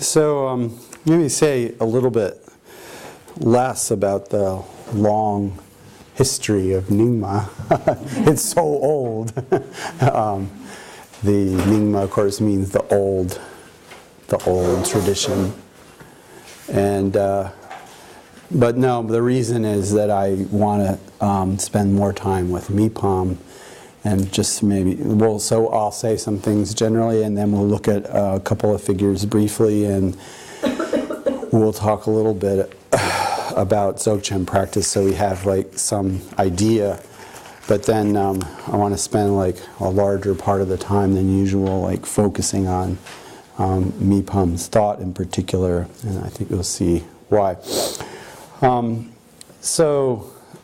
So maybe say a little bit less about the long history of Nyingma. It's so old. The Nyingma, of course, means the old tradition. And but no, the reason is that I want to spend more time with Mipham, and just so I'll say some things generally, and then we'll look at a couple of figures briefly, and we'll talk a little bit about Dzogchen practice, so we have like some idea. But then I want to spend like a larger part of the time than usual, like focusing on Mipham's thought in particular, and I think you'll see why.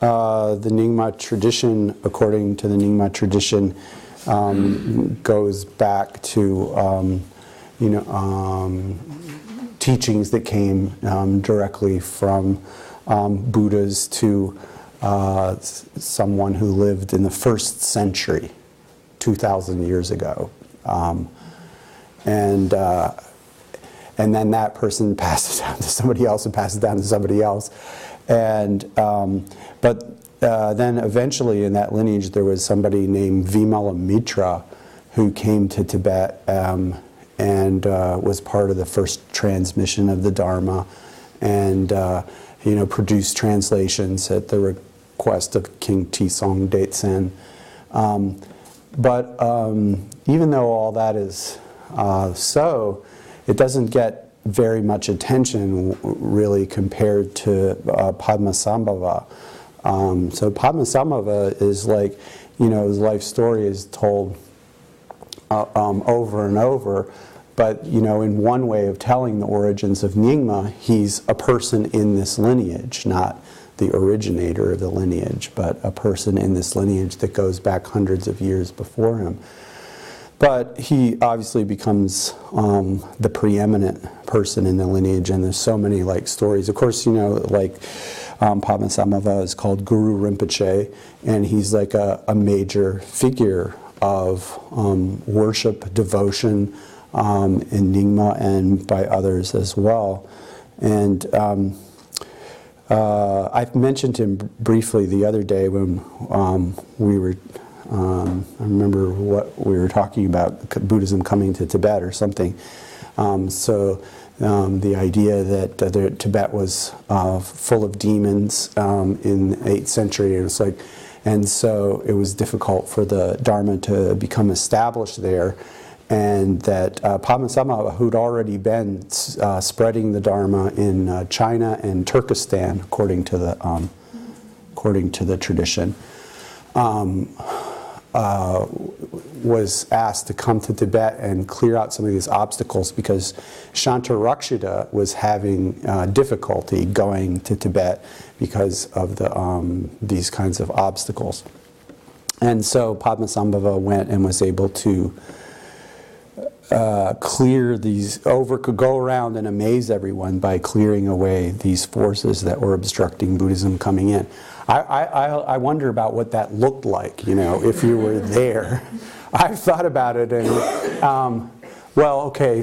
The Nyingma tradition, according to the Nyingma tradition, goes back to teachings that came directly from Buddhas to someone who lived in the 1st century, 2,000 years ago. And then that person passes down to somebody else, and passes down to somebody else. And then eventually in that lineage there was somebody named Vimalamitra who came to Tibet and was part of the first transmission of the Dharma, and produced translations at the request of King Tisong Detsen. But even though all that is so, it doesn't get very much attention really compared to Padmasambhava. So Padmasambhava is like, his life story is told over and over, but in one way of telling the origins of Nyingma, he's a person in this lineage, not the originator of the lineage, but a person in this lineage that goes back hundreds of years before him. But he obviously becomes the preeminent person in the lineage, and there's so many like stories. Of course, Padmasambhava is called Guru Rinpoche, and he's like a major figure of worship, devotion in Nyingma and by others as well. And I mentioned him briefly the other day when we were. I remember what we were talking about, Buddhism coming to Tibet or something. The idea that Tibet was full of demons in the 8th century, and so it was difficult for the Dharma to become established there, and that Padmasambhava, who'd already been spreading the Dharma in China and Turkestan, according to the tradition, was asked to come to Tibet and clear out some of these obstacles, because Shantarakshita was having difficulty going to Tibet because of these kinds of obstacles. And so Padmasambhava went and was able to go around and amaze everyone by clearing away these forces that were obstructing Buddhism coming in. I wonder about what that looked like, if you were there. I've thought about it, and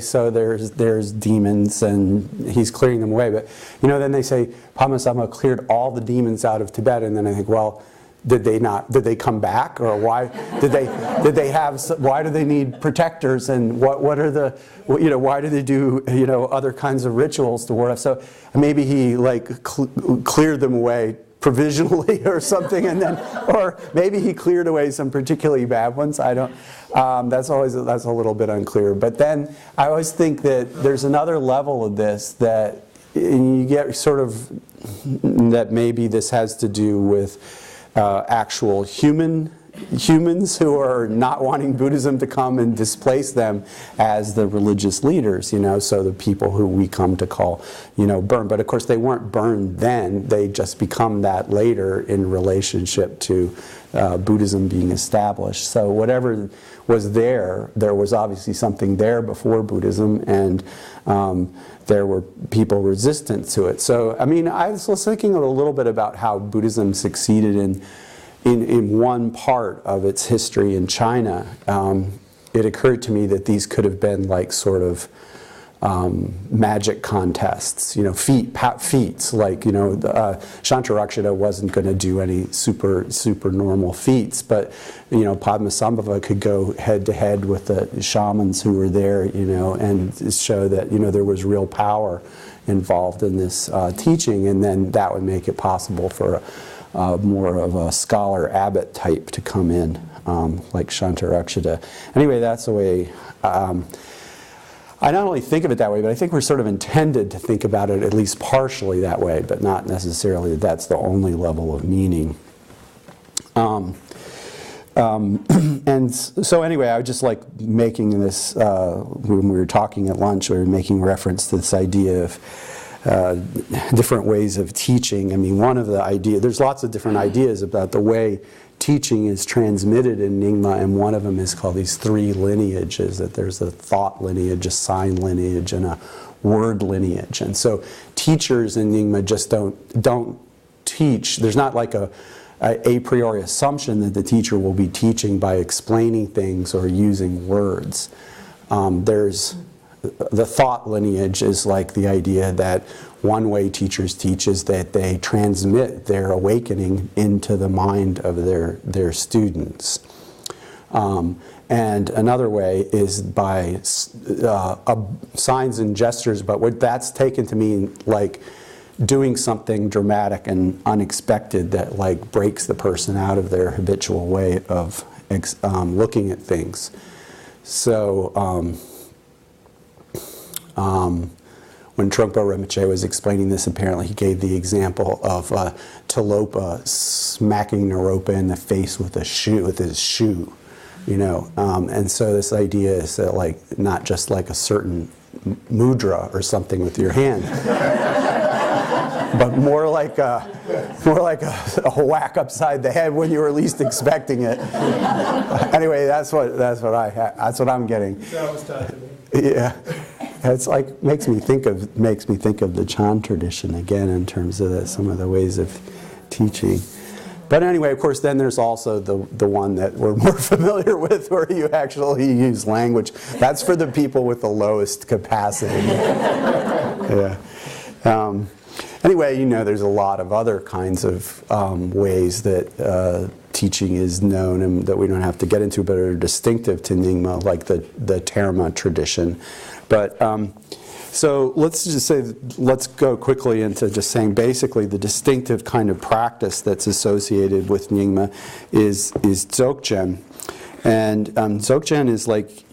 so there's demons, and he's clearing them away. But then they say Padmasambhava cleared all the demons out of Tibet, and then I think, well, did they not? Did they come back, or why did they have? Why do they need protectors? And what are the why do they do other kinds of rituals to ward off? So maybe he cleared them away provisionally or something, and then, or maybe he cleared away some particularly bad ones. I don't. That's a little bit unclear. But then I always think that there's another level of this that you get that maybe this has to do with actual humans who are not wanting Buddhism to come and displace them as the religious leaders, so the people who we come to call, burned. But of course they weren't burned then, they just become that later in relationship to Buddhism being established. So whatever was there was obviously something there before Buddhism, and there were people resistant to it. So, I was thinking a little bit about how Buddhism succeeded in one part of its history in China. It occurred to me that these could have been like sort of magic contests, feats, like, Shantarakshita wasn't going to do any super normal feats, but, Padmasambhava could go head to head with the shamans who were there, and show that, there was real power involved in this teaching, and then that would make it possible for more of a scholar abbot type to come in, like Shantarakshita. Anyway, that's the way I not only think of it that way, but I think we're sort of intended to think about it at least partially that way, but not necessarily that that's the only level of meaning. And so anyway, I was just like making this, when we were talking at lunch, we were making reference to this idea of different ways of teaching. I mean, one of the ideas, there's lots of different ideas about the way teaching is transmitted in Nyingma, and one of them is called these three lineages, that there's a thought lineage, a sign lineage, and a word lineage. And so teachers in Nyingma just don't teach. There's not like a priori assumption that the teacher will be teaching by explaining things or using words. There's the thought lineage is like the idea that one way teachers teach is that they transmit their awakening into the mind of their students. And another way is by signs and gestures, but what that's taken to mean like doing something dramatic and unexpected that like breaks the person out of their habitual way of looking at things. So when Trungpa Rinpoche was explaining this, apparently he gave the example of Tilopa smacking Naropa in the face with his shoe, and so this idea is that like not just like a certain mudra or something with your hand, but more like a whack upside the head when you were least expecting it. Anyway, that's what I'm getting. That was taught to me. Yeah. It's like makes me think of the Chan tradition again in terms of some of the ways of teaching. But anyway, of course, then there's also the one that we're more familiar with, where you actually use language. That's for the people with the lowest capacity. Yeah. Anyway, there's a lot of other kinds of ways that teaching is known and that we don't have to get into, but are distinctive to Nyingma, like the Terma tradition. But so let's go quickly into just saying basically the distinctive kind of practice that's associated with Nyingma is Dzogchen. And Dzogchen is like,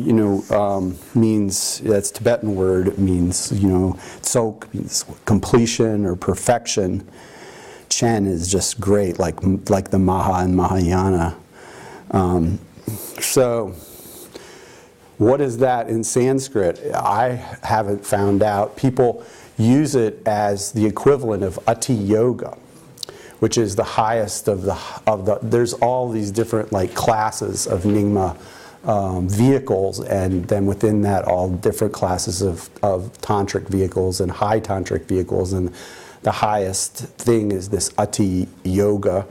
means, that's Tibetan word, it means, Dzog means completion or perfection. Chen is just great, like the Maha and Mahayana. So what is that in Sanskrit? I haven't found out. People use it as the equivalent of Ati Yoga, which is the highest of the there's all these different like classes of Nyingma vehicles, and then within that all different classes of tantric vehicles and high tantric vehicles, and the highest thing is this Ati Yoga.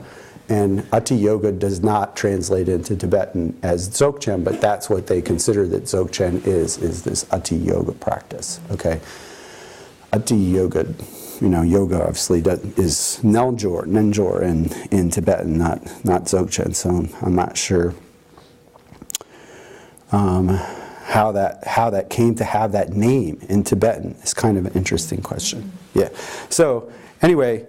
And Ati Yoga does not translate into Tibetan as Dzogchen, but that's what they consider that Dzogchen is this Ati Yoga practice. Okay, Ati Yoga, yoga obviously is Nenjor in Tibetan, not Dzogchen. So I'm not sure how that came to have that name in Tibetan. It's kind of an interesting question. Yeah. So anyway.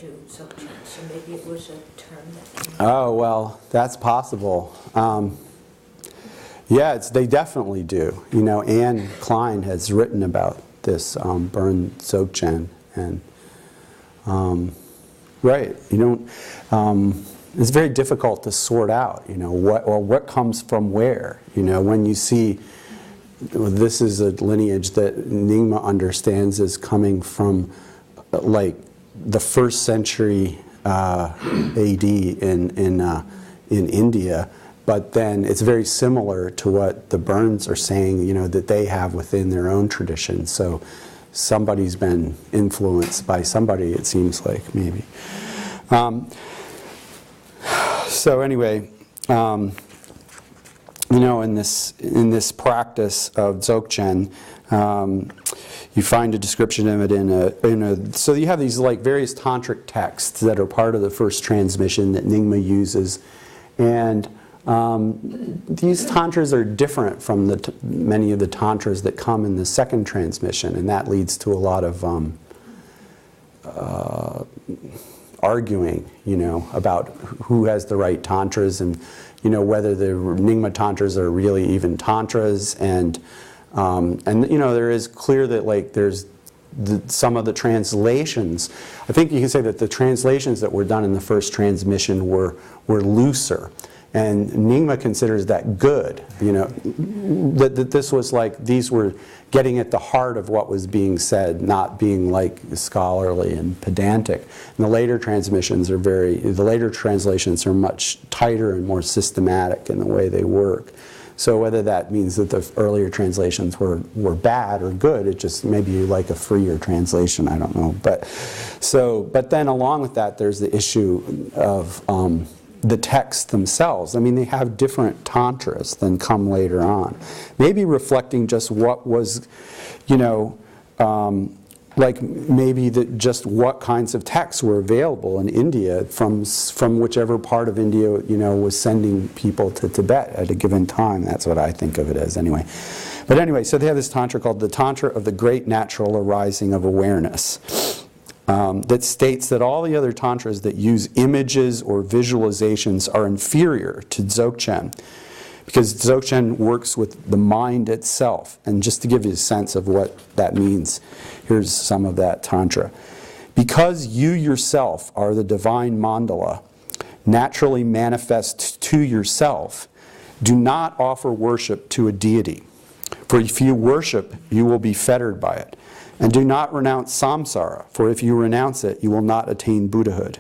Do Dzogchen, so maybe it was a term that came Oh, well, that's possible. Yeah, they definitely do. Anne Klein has written about this Burn Dzogchen, and right, it's very difficult to sort out, what comes from where. When you see this is a lineage that Nyingma understands as coming from, like, the 1st century AD in India, but then it's very similar to what the Burns are saying, that they have within their own tradition. So somebody's been influenced by somebody, it seems like, maybe. So anyway, in this practice of Dzogchen, you find a description of it in a. So you have these like various tantric texts that are part of the first transmission that Nyingma uses, and these tantras are different from many of the tantras that come in the second transmission, and that leads to a lot of arguing, about who has the right tantras, and whether the Nyingma tantras are really even tantras, and there is clear that like there's some of the translations. I think you can say that the translations that were done in the first transmission were looser. And Nyingma considers that good, that this was like, these were getting at the heart of what was being said, not being like scholarly and pedantic. And the later translations are much tighter and more systematic in the way they work. So whether that means that the earlier translations were bad or good, it just maybe you like a freer translation, I don't know. But then along with that, there's the issue of the texts themselves. I mean, they have different tantras than come later on. Maybe reflecting just what was, like maybe just what kinds of texts were available in India from whichever part of India, was sending people to Tibet at a given time. That's what I think of it as anyway. But anyway, so they have this tantra called the Tantra of the Great Natural Arising of Awareness. That states that all the other tantras that use images or visualizations are inferior to Dzogchen, because Dzogchen works with the mind itself. And just to give you a sense of what that means, here's some of that tantra. Because you yourself are the divine mandala, naturally manifest to yourself, do not offer worship to a deity. For if you worship, you will be fettered by it. And do not renounce samsara, for if you renounce it, you will not attain Buddhahood.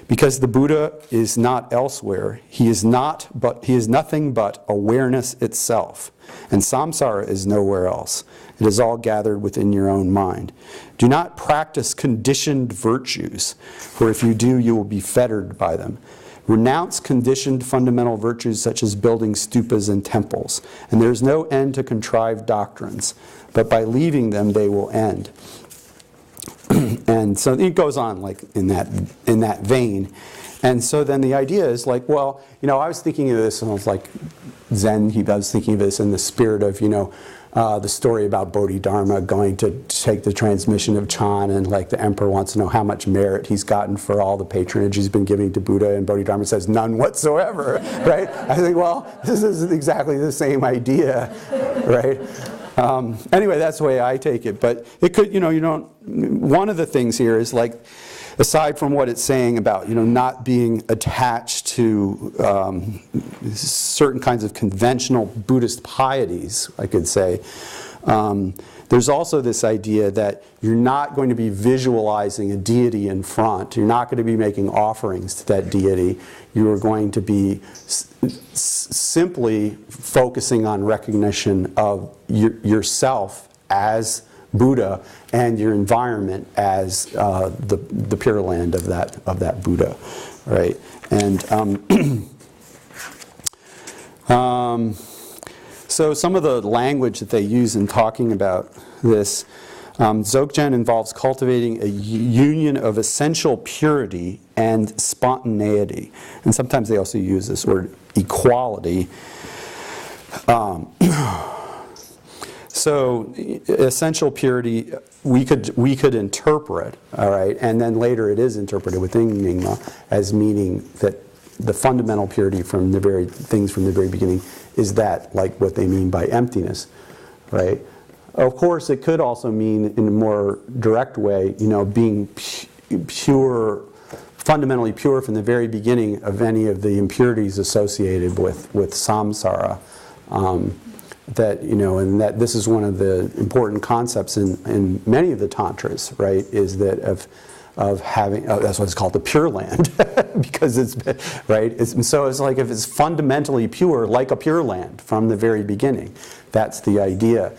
Because the Buddha is not elsewhere, he is nothing but awareness itself. And samsara is nowhere else. It is all gathered within your own mind. Do not practice conditioned virtues, for if you do, you will be fettered by them. Renounce conditioned fundamental virtues such as building stupas and temples. And there is no end to contrived doctrines, but by leaving them they will end. And so it goes on like in that vein. And so then the idea is like, well, I was thinking of this, and I was like, Zen, I was thinking of this in the spirit of, the story about Bodhidharma going to take the transmission of Chan, and like the emperor wants to know how much merit he's gotten for all the patronage he's been giving to Buddha, and Bodhidharma says none whatsoever, right? I think, well, this is exactly the same idea, right? Anyway, that's the way I take it. But it could, one of the things here is like, aside from what it's saying about, not being attached to certain kinds of conventional Buddhist pieties, I could say, there's also this idea that you're not going to be visualizing a deity in front. You're not going to be making offerings to that deity. You are going to be simply focusing on recognition of yourself as Buddha and your environment as the Pure Land of that Buddha, right? And so some of the language that they use in talking about this, Dzogchen involves cultivating a union of essential purity and spontaneity. And sometimes they also use this word equality. So essential purity, we could interpret, all right, and then later it is interpreted within Nyingma as meaning that the fundamental purity from the very beginning is that, like what they mean by emptiness, right? Of course, it could also mean in a more direct way, being pure, fundamentally pure from the very beginning of any of the impurities associated with samsara. And that this is one of the important concepts in many of the tantras, right? Is that of having that's what it's called, the Pure Land, because it's right. So it's like if it's fundamentally pure, like a Pure Land from the very beginning. That's the idea,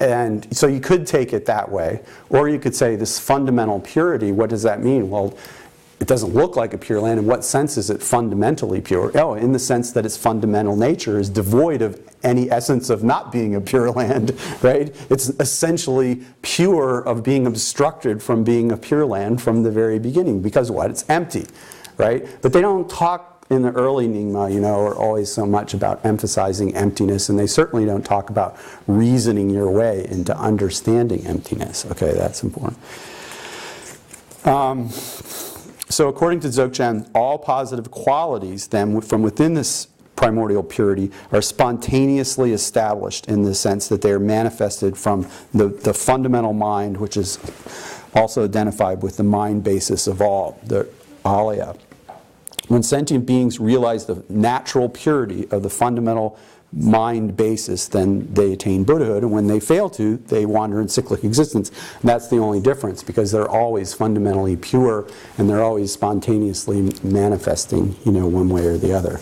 and so you could take it that way, or you could say this fundamental purity. What does that mean? Well, it doesn't look like a Pure Land. In what sense is it fundamentally pure? Oh, in the sense that its fundamental nature is devoid of any essence of not being a Pure Land, right? It's essentially pure of being obstructed from being a Pure Land from the very beginning. Because what? It's empty, right? But they don't talk in the early Nyingma, or always so much about emphasizing emptiness, and they certainly don't talk about reasoning your way into understanding emptiness. Okay, that's important. So according to Dzogchen, all positive qualities then from within this primordial purity are spontaneously established in the sense that they are manifested from the fundamental mind, which is also identified with the mind basis of all, the alaya. When sentient beings realize the natural purity of the fundamental mind basis, then they attain Buddhahood, and when they fail to, they wander in cyclic existence. And that's the only difference, because they're always fundamentally pure, and they're always spontaneously manifesting, one way or the other.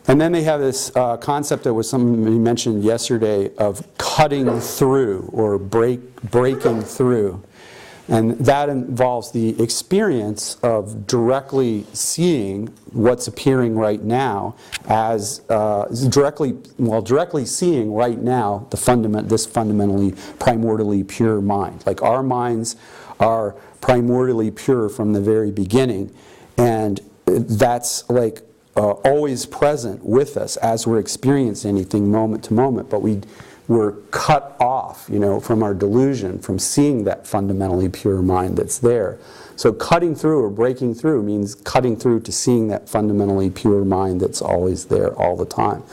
And then they have this concept that was somebody mentioned yesterday of cutting through, or breaking through. And that involves the experience of directly seeing what's appearing right now as directly seeing right now this fundamentally primordially pure mind. Like our minds are primordially pure from the very beginning, and that's like always present with us as we're experiencing anything moment to moment, but we're cut off, from our delusion, from seeing that fundamentally pure mind that's there. So cutting through or breaking through means cutting through to seeing that fundamentally pure mind that's always there all the time.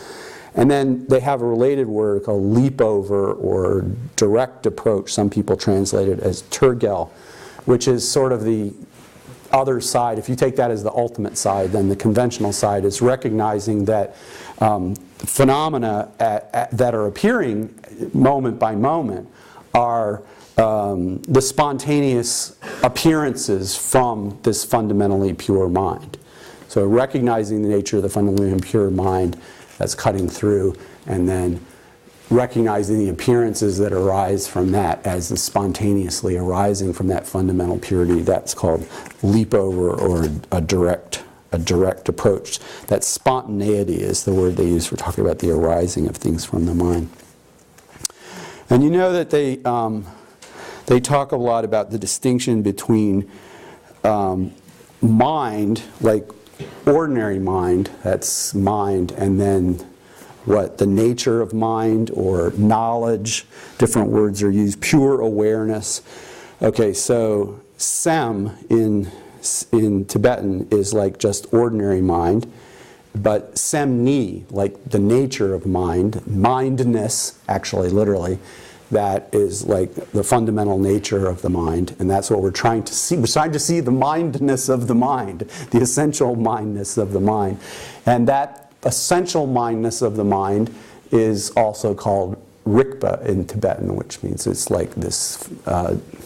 And then they have a related word called leap over or direct approach. Some people translate it as turgel, which is sort of the other side. If you take that as the ultimate side, then the conventional side is recognizing that phenomena that are appearing moment by moment are the spontaneous appearances from this fundamentally pure mind. So recognizing the nature of the fundamentally pure mind that's cutting through, and then recognizing the appearances that arise from that as the spontaneously arising from that fundamental purity, that's called leap over or a direct approach. That spontaneity is the word they use for talking about the arising of things from the mind. And you know that they talk a lot about the distinction between mind, like ordinary mind, that's mind, and then the nature of mind or knowledge, different words are used, pure awareness. Okay, so sem in Tibetan is like just ordinary mind, but sem ni, like the nature of mind, mindness, actually literally, that is like the fundamental nature of the mind, and that's what we're trying to see. We're trying to see the mindness of the mind, the essential mindness of the mind. And that essential mindness of the mind is also called rikpa in Tibetan, which means it's like this,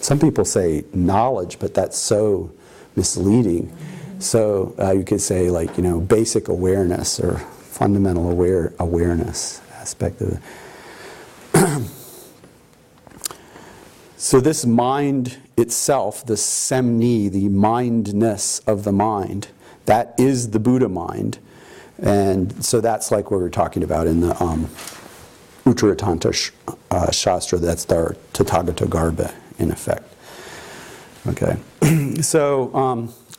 some people say knowledge, but that's so misleading. So you could say like, basic awareness or fundamental awareness aspect of it. So this mind itself, the semni, the mindness of the mind, that is the Buddha mind. And so that's like what we're talking about in the Uttaratanta Shastra. That's our Tathagata Garba, in effect. Okay. So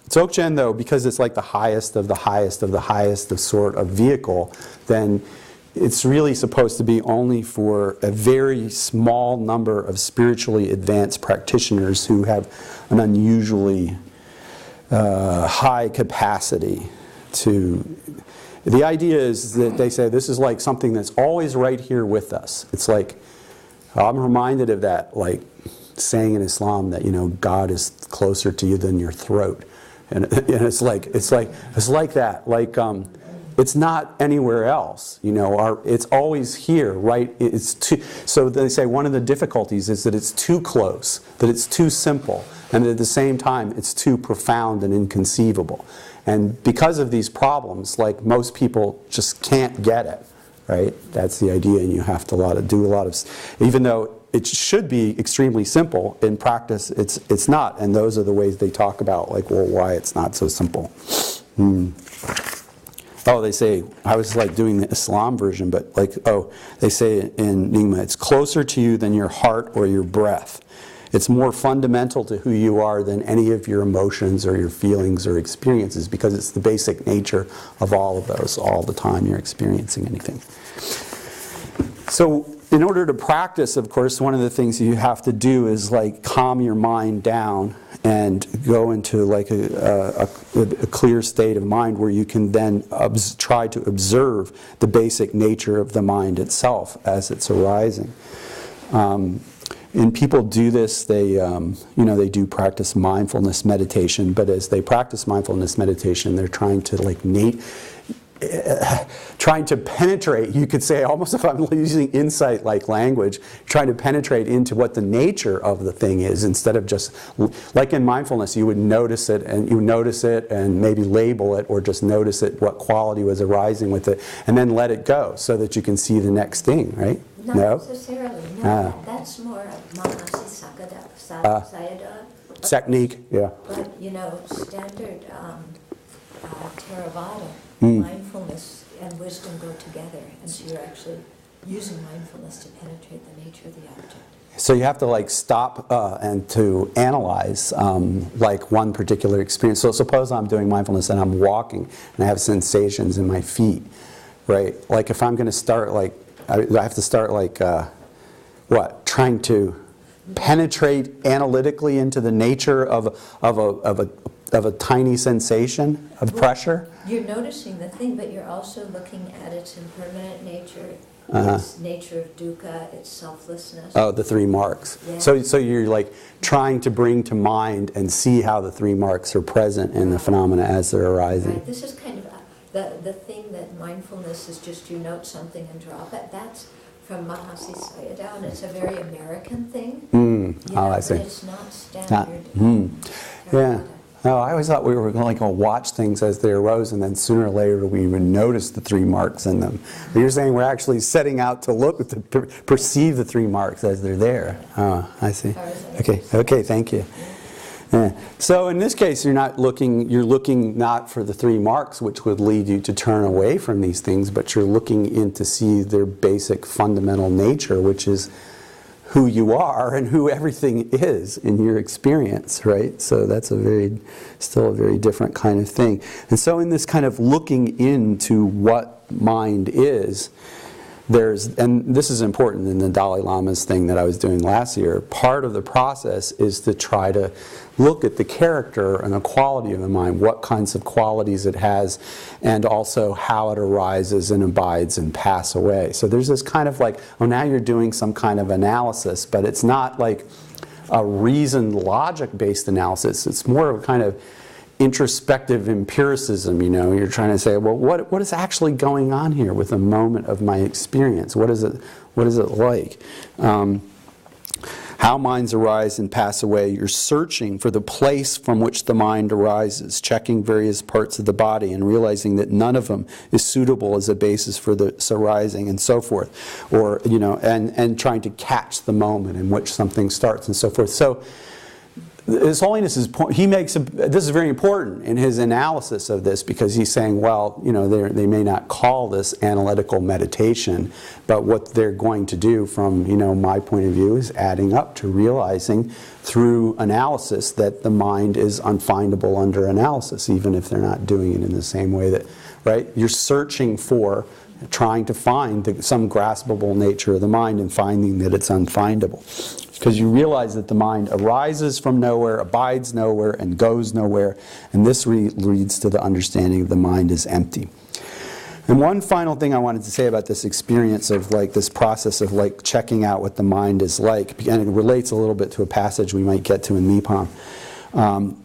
Dzogchen, though, because it's like the highest of the highest of the highest of sort of vehicle, then it's really supposed to be only for a very small number of spiritually advanced practitioners who have an unusually high capacity to... The idea is that they say this is like something that's always right here with us. It's like, I'm reminded of that, like saying in Islam that, God is closer to you than your throat. And it's like that. Like, it's not anywhere else, it's always here, right? So they say one of the difficulties is that it's too close, that it's too simple, and at the same time it's too profound and inconceivable. And because of these problems, like most people just can't get it, right? That's the idea, and you have to do a lot of, even though it should be extremely simple. In practice, it's not. And those are the ways they talk about, like, well, why it's not so simple. Oh, they say, I was like doing the Islam version, but like, they say in Nyingma, it's closer to you than your heart or your breath. It's more fundamental to who you are than any of your emotions or your feelings or experiences, because it's the basic nature of all of those all the time you're experiencing anything. So in order to practice, of course, one of the things you have to do is like calm your mind down and go into like a clear state of mind where you can then try to observe the basic nature of the mind itself as it's arising. And people do this, they do practice mindfulness meditation, but as they practice mindfulness meditation, they're trying to like trying to penetrate, you could say, almost if I'm using insight-like language, trying to penetrate into what the nature of the thing is, instead of just, like in mindfulness, you would notice it and maybe label it, or just notice it, what quality was arising with it, and then let it go so that you can see the next thing, right? Not necessarily, no. That's more of Mahasi Sayadaw technique, yeah. But, standard Theravada, mindfulness and wisdom go together, and so you're actually using mindfulness to penetrate the nature of the object. So you have to like stop and to analyze like one particular experience. So suppose I'm doing mindfulness and I'm walking and I have sensations in my feet, right? Like if I'm going to start like, I have to start like, trying to penetrate analytically into the nature of a tiny sensation of pressure. You're noticing the thing, but you're also looking at its impermanent nature, its nature of dukkha, its selflessness. Oh, the three marks. Yeah. So you're like trying to bring to mind and see how the three marks are present in the phenomena as they're arising. Right. This is kind of the thing that mindfulness is just you note something and drop it. That's from Mahasi Sayadaw, and it's a very American thing. I see. But it's not standard. Yeah. No, I always thought we were going to watch things as they arose, and then sooner or later we would notice the three marks in them. But you're saying we're actually setting out to look, to perceive the three marks as they're there. Oh, I see. Okay, thank you. Yeah. So in this case, you're looking not for the three marks, which would lead you to turn away from these things, but you're looking in to see their basic fundamental nature, which is who you are and who everything is in your experience, right? So that's still a very different kind of thing. And so in this kind of looking into what mind is, and this is important in the Dalai Lama's thing that I was doing last year, part of the process is to try to look at the character and the quality of the mind, what kinds of qualities it has, and also how it arises and abides and pass away. So there's this kind of like, now you're doing some kind of analysis, but it's not like a reasoned, logic-based analysis. It's more of a kind of introspective empiricism, You're trying to say, well, what is actually going on here with a moment of my experience? What is it like? How minds arise and pass away. You're searching for the place from which the mind arises, checking various parts of the body and realizing that none of them is suitable as a basis for this arising, and so forth. Or, and trying to catch the moment in which something starts and so forth. So His Holiness this is very important in his analysis of this, because he's saying, well, they may not call this analytical meditation, but what they're going to do from, my point of view, is adding up to realizing through analysis that the mind is unfindable under analysis, even if they're not doing it in the same way that, right? You're searching for, trying to find some graspable nature of the mind and finding that it's unfindable. Because you realize that the mind arises from nowhere, abides nowhere, and goes nowhere. And this leads to the understanding of the mind is empty. And one final thing I wanted to say about this experience of like this process of like checking out what the mind is like, and it relates a little bit to a passage we might get to in Mipham. One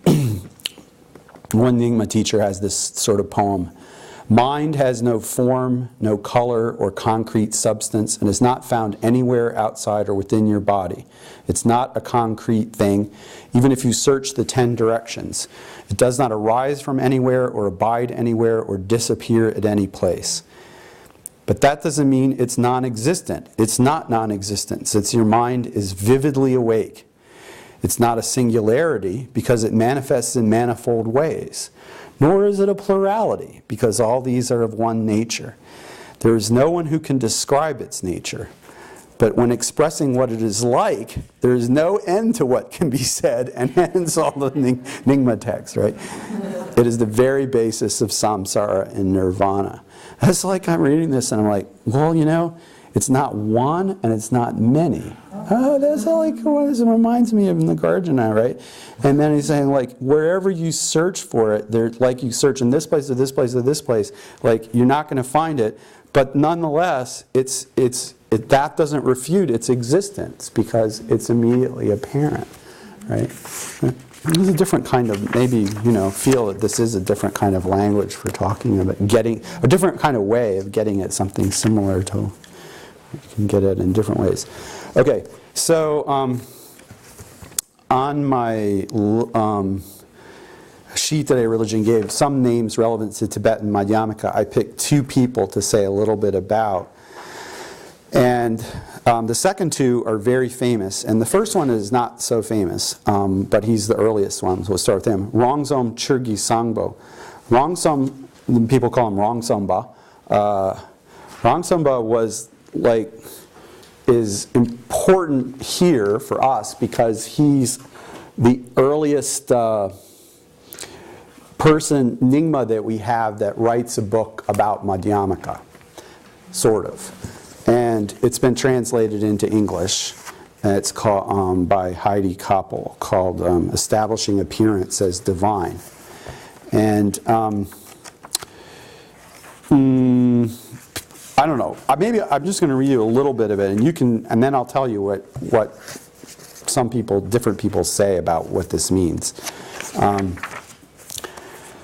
Nyingma teacher has this sort of poem. Mind has no form, no color, or concrete substance, and is not found anywhere outside or within your body. It's not a concrete thing, even if you search the 10 directions. It does not arise from anywhere, or abide anywhere, or disappear at any place. But that doesn't mean it's non-existent. It's not non-existent, since your mind is vividly awake. It's not a singularity because it manifests in manifold ways. Nor is it a plurality because all these are of one nature. There is no one who can describe its nature. But when expressing what it is like, there is no end to what can be said, and hence all the Nyingma texts, right? It is the very basis of samsara and nirvana. It's like I'm reading this and I'm like, well, you know, it's not one and it's not many. Oh, that's like what it reminds me of Nagarjuna, right? And then he's saying, like, wherever you search for it, there, like you search in this place or this place or this place, like you're not going to find it. But nonetheless, that doesn't refute its existence because it's immediately apparent, right? It's a different kind of, maybe, you know, feel that this is a different kind of language for talking about getting, a different kind of way of getting at something similar to, you can get it in different ways. Okay, so on my sheet that a religion gave some names relevant to Tibetan Madhyamaka, I picked 2 people to say a little bit about. And the second 2 are very famous. And the first one is not so famous, but he's the earliest one, so we'll start with him. Rongsom Churgi Sangbo. Rongsom, people call him Rongsomba. Rongsomba was like, is important here for us because he's the earliest person, Nyingma, that we have that writes a book about Madhyamaka, sort of. And it's been translated into English. And it's called, by Heidi Koppel, called Establishing Appearance as Divine. And I don't know. Maybe I'm just going to read you a little bit of it, and you can, and then I'll tell you what some people, different people, say about what this means.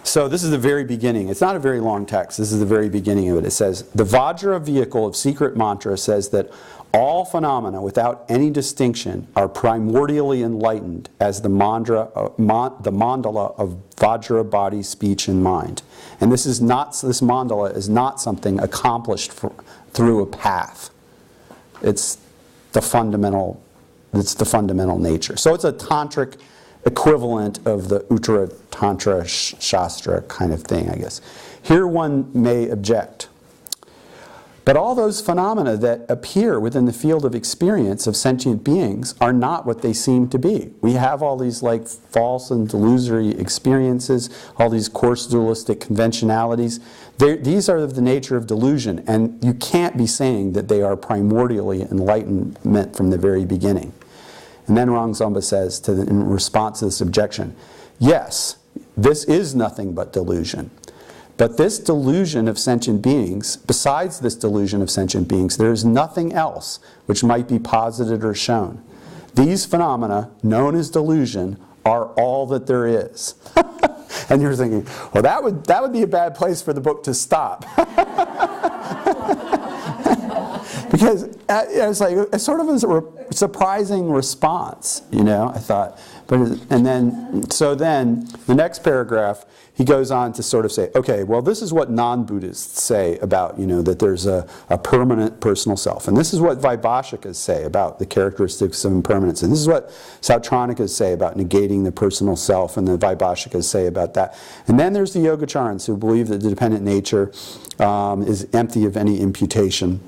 So this is the very beginning. It's not a very long text. This is the very beginning of it. It says, the Vajra vehicle of secret mantra says that all phenomena, without any distinction, are primordially enlightened as the mandala of Vajra body, speech, and mind. And this mandala is not something accomplished through a path. It's the fundamental nature. So it's a tantric equivalent of the Uttara Tantra Shastra kind of thing, I guess. Here one may object. But all those phenomena that appear within the field of experience of sentient beings are not what they seem to be. We have all these like false and delusory experiences, all these coarse dualistic conventionalities. These are of the nature of delusion, and you can't be saying that they are primordially enlightenment from the very beginning. And then Rongzomba says, in response to this objection, yes, this is nothing but delusion. But this delusion of sentient beings, besides this delusion of sentient beings, there is nothing else which might be posited or shown. These phenomena, known as delusion, are all that there is. And you're thinking, well, that would be a bad place for the book to stop. Because it's like, it's sort of a surprising response, you know, I thought. And then the next paragraph, he goes on to sort of say, okay, well, this is what non-Buddhists say about, you know, that there's a permanent personal self. And this is what Vaibhashikas say about the characteristics of impermanence. And this is what Sautranikas say about negating the personal self, and the Vaibhashikas say about that. And then there's the Yogacharans who believe that the dependent nature is empty of any imputation.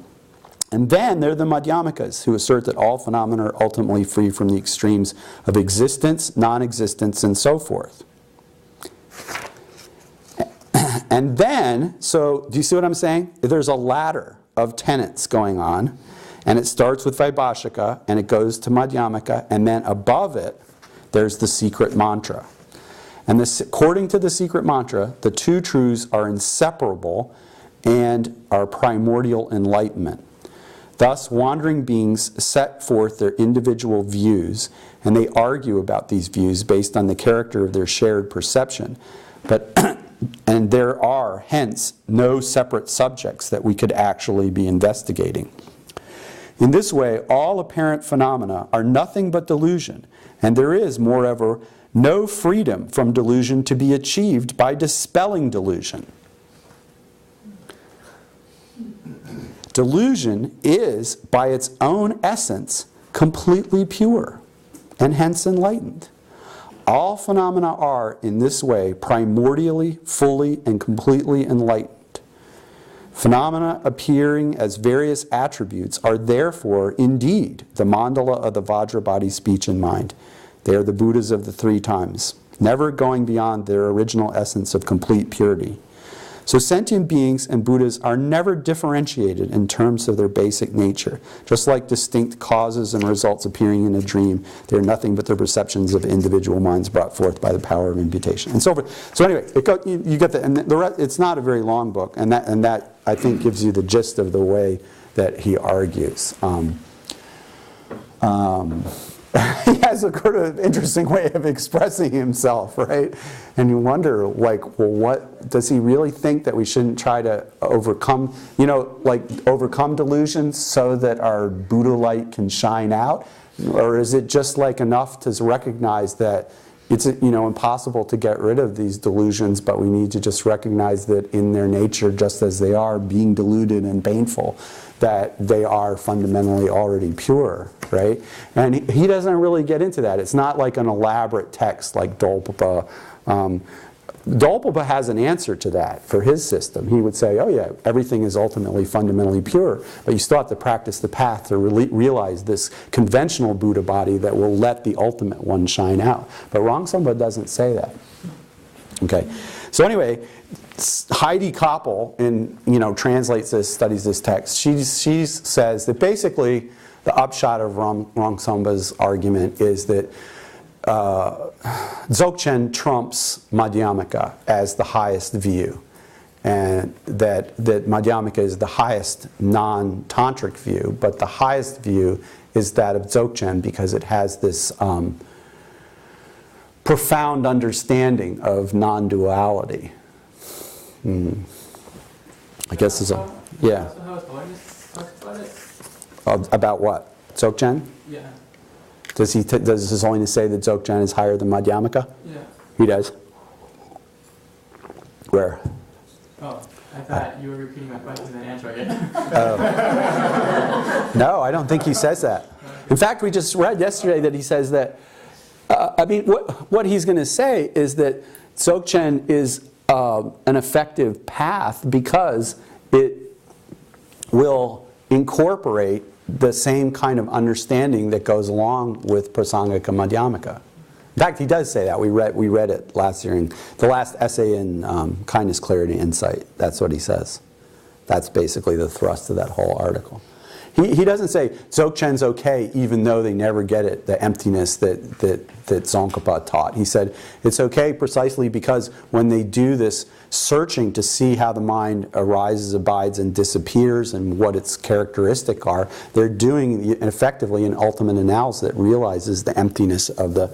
And then there are the Madhyamakas, who assert that all phenomena are ultimately free from the extremes of existence, non-existence, and so forth. And then, so do you see what I'm saying? There's a ladder of tenets going on, and it starts with Vaibhashika, and it goes to Madhyamaka, and then above it, there's the secret mantra. And this, according to the secret mantra, the two truths are inseparable and are primordial enlightenment. Thus, wandering beings set forth their individual views, and they argue about these views based on the character of their shared perception. And there are, hence, no separate subjects that we could actually be investigating. In this way, all apparent phenomena are nothing but delusion, and there is, moreover, no freedom from delusion to be achieved by dispelling delusion. delusion is, by its own essence, completely pure, and hence enlightened. All phenomena are, in this way, primordially, fully, and completely enlightened. Phenomena appearing as various attributes are therefore, indeed, the mandala of the Vajrabhati speech and mind. They are the Buddhas of the three times, never going beyond their original essence of complete purity. So sentient beings and Buddhas are never differentiated in terms of their basic nature. Just like distinct causes and results appearing in a dream, they are nothing but the perceptions of individual minds brought forth by the power of imputation. And so forth. So anyway, you get that. And the rest, it's not a very long book, and that I think gives you the gist of the way that he argues. He has a kind of interesting way of expressing himself, right? And you wonder, like, well, what does he really think that we shouldn't try to overcome, overcome delusions so that our Buddha light can shine out? Or is it just like enough to recognize that it's impossible to get rid of these delusions, but we need to just recognize that in their nature, just as they are, being deluded and painful, that they are fundamentally already pure, right? And he doesn't really get into that. It's not like an elaborate text like Dolpapa. Dolpapa has an answer to that for his system. He would say, oh yeah, everything is ultimately fundamentally pure, but you still have to practice the path to realize this conventional Buddha body that will let the ultimate one shine out. But Longchenpa doesn't say that. Okay, so anyway, Heidi Koppel, translates this, studies this text. She says that basically the upshot of Longchenpa's argument is that Dzogchen trumps Madhyamaka as the highest view, and that Madhyamaka is the highest non-tantric view, but the highest view is that of Dzogchen because it has this profound understanding of non-duality. I guess it's a, yeah. So how is Holiness talk about it? About what? Dzogchen? Yeah. Does His Holiness say that Dzogchen is higher than Madhyamaka? Yeah. He does. Where? Oh, I thought you were repeating my question and answering it. No, I don't think he says that. In fact, we just read yesterday that he says that. What he's going to say is that Dzogchen is an effective path because it will incorporate the same kind of understanding that goes along with Prasangika Madhyamaka. In fact, he does say that. We read it last year in the last essay in Kindness, Clarity, Insight. That's what he says. That's basically the thrust of that whole article. He doesn't say Dzogchen's okay even though they never get it, the emptiness that Tsongkhapa taught. He said it's okay precisely because when they do this searching to see how the mind arises, abides, and disappears and what its characteristics are, they're doing effectively an ultimate analysis that realizes the emptiness of the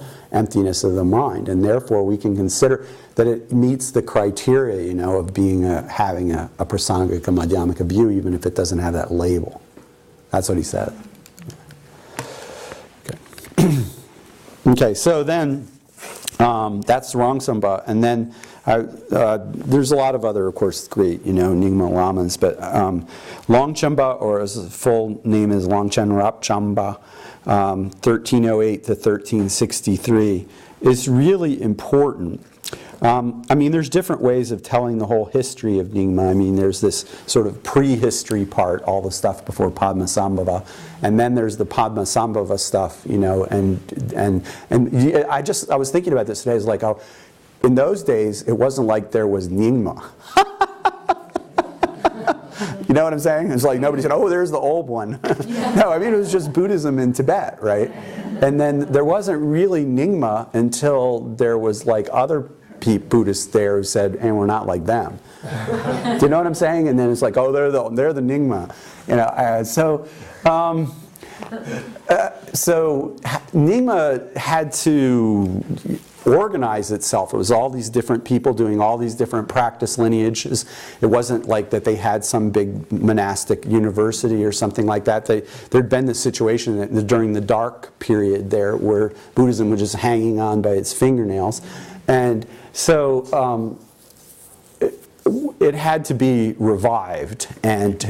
mind. And therefore we can consider that it meets the criteria, of being having a Prasangika Madhyamaka view even if it doesn't have that label. That's what he said. Okay, okay, so then that's Longchenpa, and then there's a lot of other, of course, great, Nyingma Lamans, but Longchenpa, or his full name is Longchen Rapchamba, 1308 to 1363, is really important. There's different ways of telling the whole history of Nyingma. There's this sort of prehistory part, all the stuff before Padmasambhava, and then there's the Padmasambhava stuff, and I was thinking about this today. It's like, in those days, it wasn't like there was Nyingma. You know what I'm saying? It's like nobody said, oh, there's the old one. No, it was just Buddhism in Tibet, right? And then there wasn't really Nyingma until there was like other Buddhists there who said, and we're not like them. Do you know what I'm saying? And then it's like, oh, they're the Nyingma. So Nyingma had to organize itself. It was all these different people doing all these different practice lineages. It wasn't like that they had some big monastic university or something like that. There'd been this situation that during the dark period there where Buddhism was just hanging on by its fingernails. And so it had to be revived and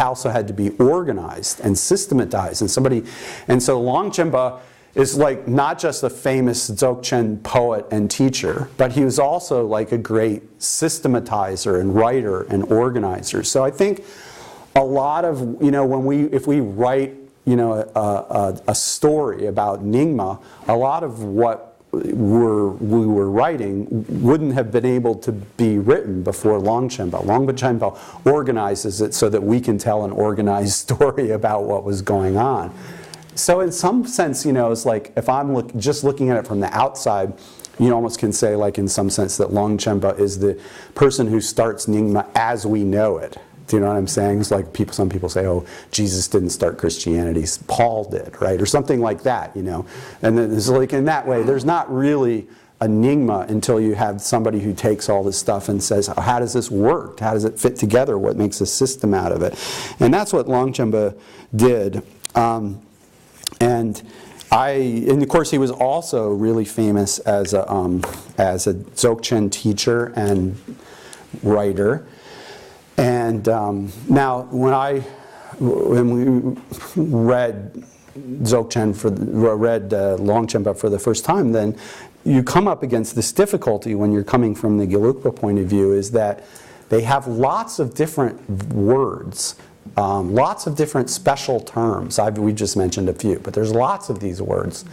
also had to be organized and systematized. And so Longchenpa is like not just a famous Dzogchen poet and teacher, but he was also like a great systematizer and writer and organizer. So I think a lot of, if we write, a story about Nyingma, a lot of what we were writing wouldn't have been able to be written before Longchenpa. Longchenpa organizes it so that we can tell an organized story about what was going on. So in some sense, it's like if I'm just looking at it from the outside, you almost can say, like in some sense, that Longchenpa is the person who starts Nyingma as we know it. Do you know what I'm saying? It's like some people say, oh, Jesus didn't start Christianity, Paul did, right? Or something like that, And then it's like in that way, there's not really a Nyingma until you have somebody who takes all this stuff and says, oh, how does this work? How does it fit together? What makes a system out of it? And that's what Longchenpa did. And of course, he was also really famous as a Dzogchen teacher and writer. And now, when we read Longchenpa for the first time, then you come up against this difficulty when you're coming from the Gelugpa point of view, is that they have lots of different words, lots of different special terms. We just mentioned a few, but there's lots of these words.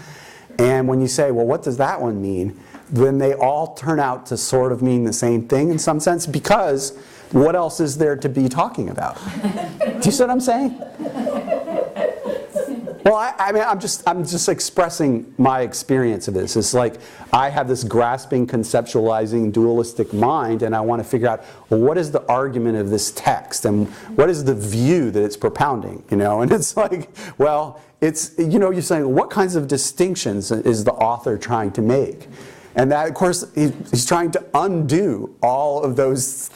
And when you say, well, what does that one mean? Then they all turn out to sort of mean the same thing in some sense, because what else is there to be talking about? Do you see what I'm saying? Well, I'm just expressing my experience of this. It's like I have this grasping, conceptualizing, dualistic mind, and I want to figure out, well, what is the argument of this text, and what is the view that it's propounding? And it's like, well, it's you're saying, what kinds of distinctions is the author trying to make? And that, of course, he's trying to undo all of those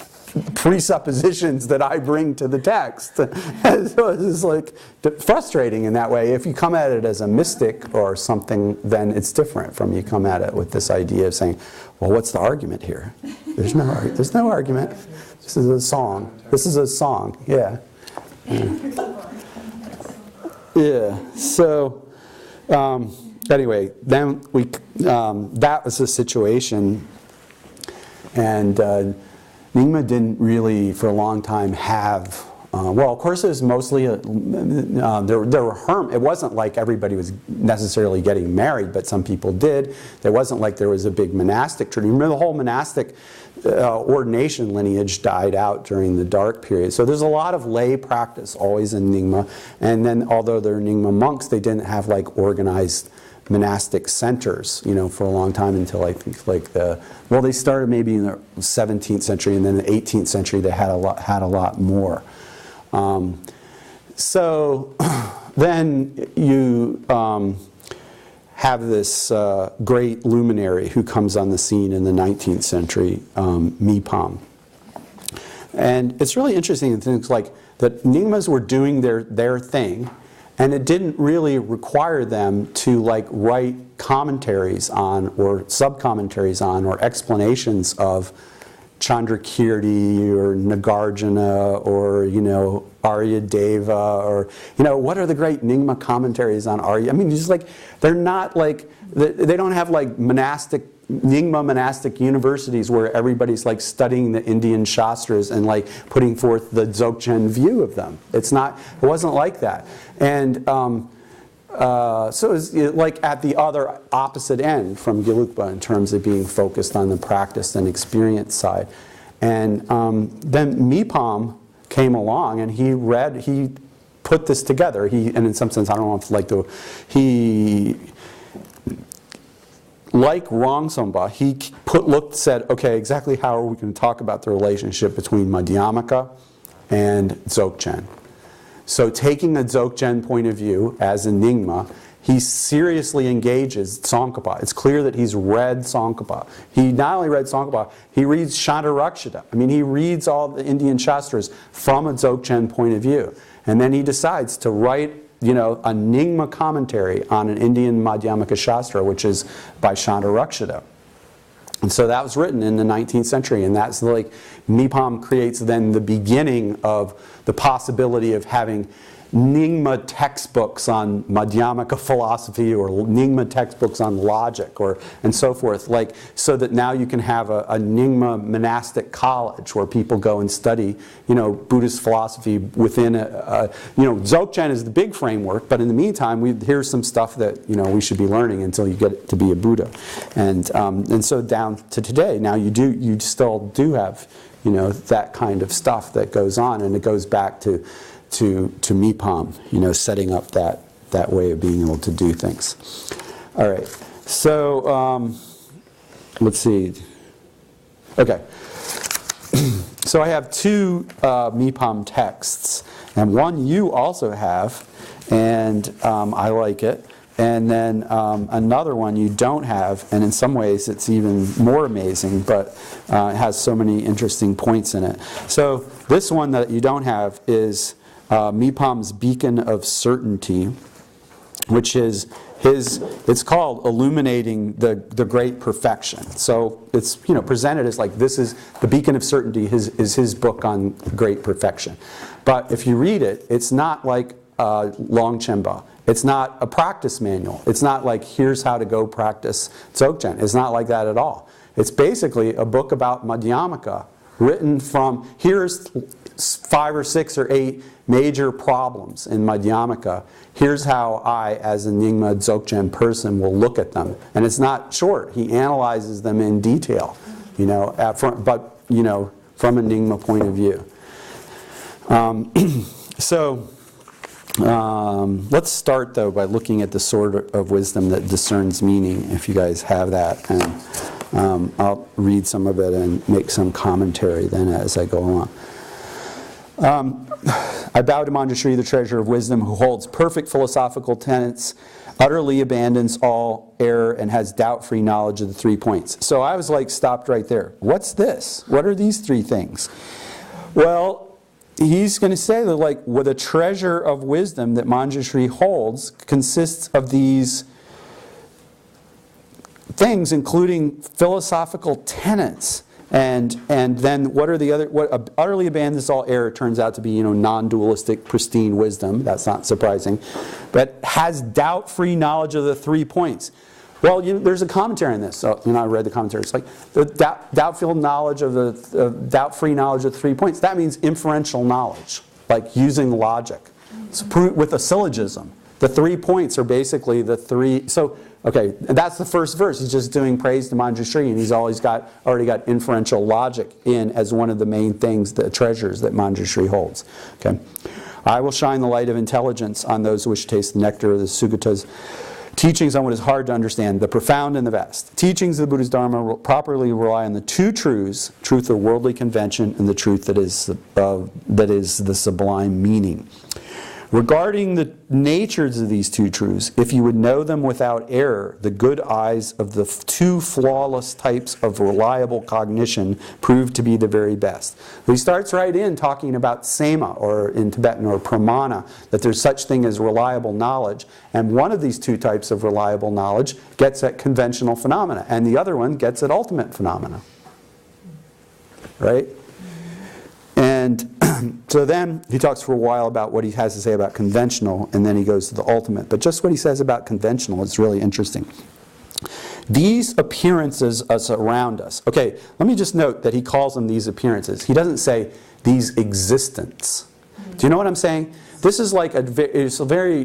presuppositions that I bring to the text. And so it's like frustrating in that way. If you come at it as a mystic or something, then it's different from you come at it with this idea of saying, well, what's the argument here? There's no argument. This is a song. Yeah. Yeah. So anyway, then that was the situation, and Nyingma didn't really, for a long time, have. Well, of course, it was mostly there were it wasn't like everybody was necessarily getting married, but some people did. There wasn't like there was a big monastic tradition. Remember, the whole monastic ordination lineage died out during the dark period. So there's a lot of lay practice always in Nyingma. And then, although they're Nyingma monks, they didn't have like organized monastic centers, for a long time, until I think they started maybe in the 17th century, and then the 18th century they had a lot more. So then you have this great luminary who comes on the scene in the 19th century, Mipham. And it's really interesting in things like that Nyingmas were doing their thing, and it didn't really require them to write commentaries on, or sub-commentaries on, or explanations of Chandrakirti or Nagarjuna or Aryadeva, or what are the great Nyingma commentaries on Arya? I mean, just they're not they don't have Nyingma monastic universities where everybody's studying the Indian Shastras and putting forth the Dzogchen view of them. It wasn't like that. And so it's at the other opposite end from Gelugpa in terms of being focused on the practice and experience side. And then Mipham came along, and he put this together. And in some sense, I don't know if like Longchenpa, he said, okay, exactly how are we going to talk about the relationship between Madhyamaka and Dzogchen? So taking a Dzogchen point of view as a Nyingma, he seriously engages Tsongkhapa. It's clear that he's read Tsongkhapa. He not only read Tsongkhapa, he reads Shantarakshita. I mean, he reads all the Indian Shastras from a Dzogchen point of view. And then he decides to write a Nyingma commentary on an Indian Madhyamaka Shastra, which is by Shantarakshita. And so that was written in the 19th century, and that's like, Mipham creates then the beginning of the possibility of having Nyingma textbooks on Madhyamaka philosophy, or Nyingma textbooks on logic, or and so forth, like, so that now you can have a Nyingma monastic college where people go and study, Buddhist philosophy within Dzogchen is the big framework, but in the meantime, here's some stuff that we should be learning until you get to be a Buddha, and so down to today, now you still do have that kind of stuff that goes on, and it goes back to Mipham, setting up that way of being able to do things. All right, so let's see. Okay, so I have two Mipham texts, and one you also have, and I like it, and then another one you don't have, and in some ways it's even more amazing, but it has so many interesting points in it. So this one that you don't have is Mipham's Beacon of Certainty, which is it's called Illuminating the Great Perfection. So it's presented as like, this is the Beacon of Certainty, is his book on great perfection. But if you read it, it's not like Longchenpa. It's not a practice manual. It's not like, here's how to go practice Dzogchen. It's not like that at all. It's basically a book about Madhyamaka, written from, here's 5 or 6 or 8 major problems in Madhyamaka. Here's how I, as a Nyingma Dzogchen person, will look at them. And it's not short. He analyzes them in detail, but from a Nyingma point of view. Let's start, though, by looking at the sword of wisdom that discerns meaning, if you guys have that. And I'll read some of it and make some commentary then as I go along. I bow to Manjushri, the treasure of wisdom, who holds perfect philosophical tenets, utterly abandons all error, and has doubt-free knowledge of the 3 points. So I was like, stopped right there. What's this? What are these 3 things? Well, he's going to say that, like, the treasure of wisdom that Manjushri holds consists of these things, including philosophical tenets. And then what are the other? What utterly abandons all error turns out to be, non-dualistic, pristine wisdom. That's not surprising, but has doubt-free knowledge of the 3 points. Well, there's a commentary on this. So I read the commentary. It's like the doubt-free knowledge of the doubt-free knowledge of the 3 points. That means inferential knowledge, like using logic, with a syllogism. The 3 points are basically the 3. So. Okay, that's the first verse. He's just doing praise to Manjushri, and he's already got inferential logic in as one of the main things, the treasures that Manjushri holds. Okay, I will shine the light of intelligence on those who wish to taste the nectar of the Sugata's teachings on what is hard to understand, the profound and the vast. Teachings of the Buddha's Dharma properly rely on the 2 truths: truth of worldly convention and the truth that is the sublime meaning. Regarding the natures of these 2 truths, if you would know them without error, the good eyes of the 2 flawless types of reliable cognition prove to be the very best. He starts right in talking about sema, or in Tibetan, or pramana, that there's such thing as reliable knowledge, and one of these 2 types of reliable knowledge gets at conventional phenomena, and the other one gets at ultimate phenomena. Right? And so then he talks for a while about what he has to say about conventional, and then he goes to the ultimate. But just what he says about conventional is really interesting. These appearances around us. Okay, let me just note that he calls them these appearances. He doesn't say these existence. Do you know what I'm saying? This is like it's a very,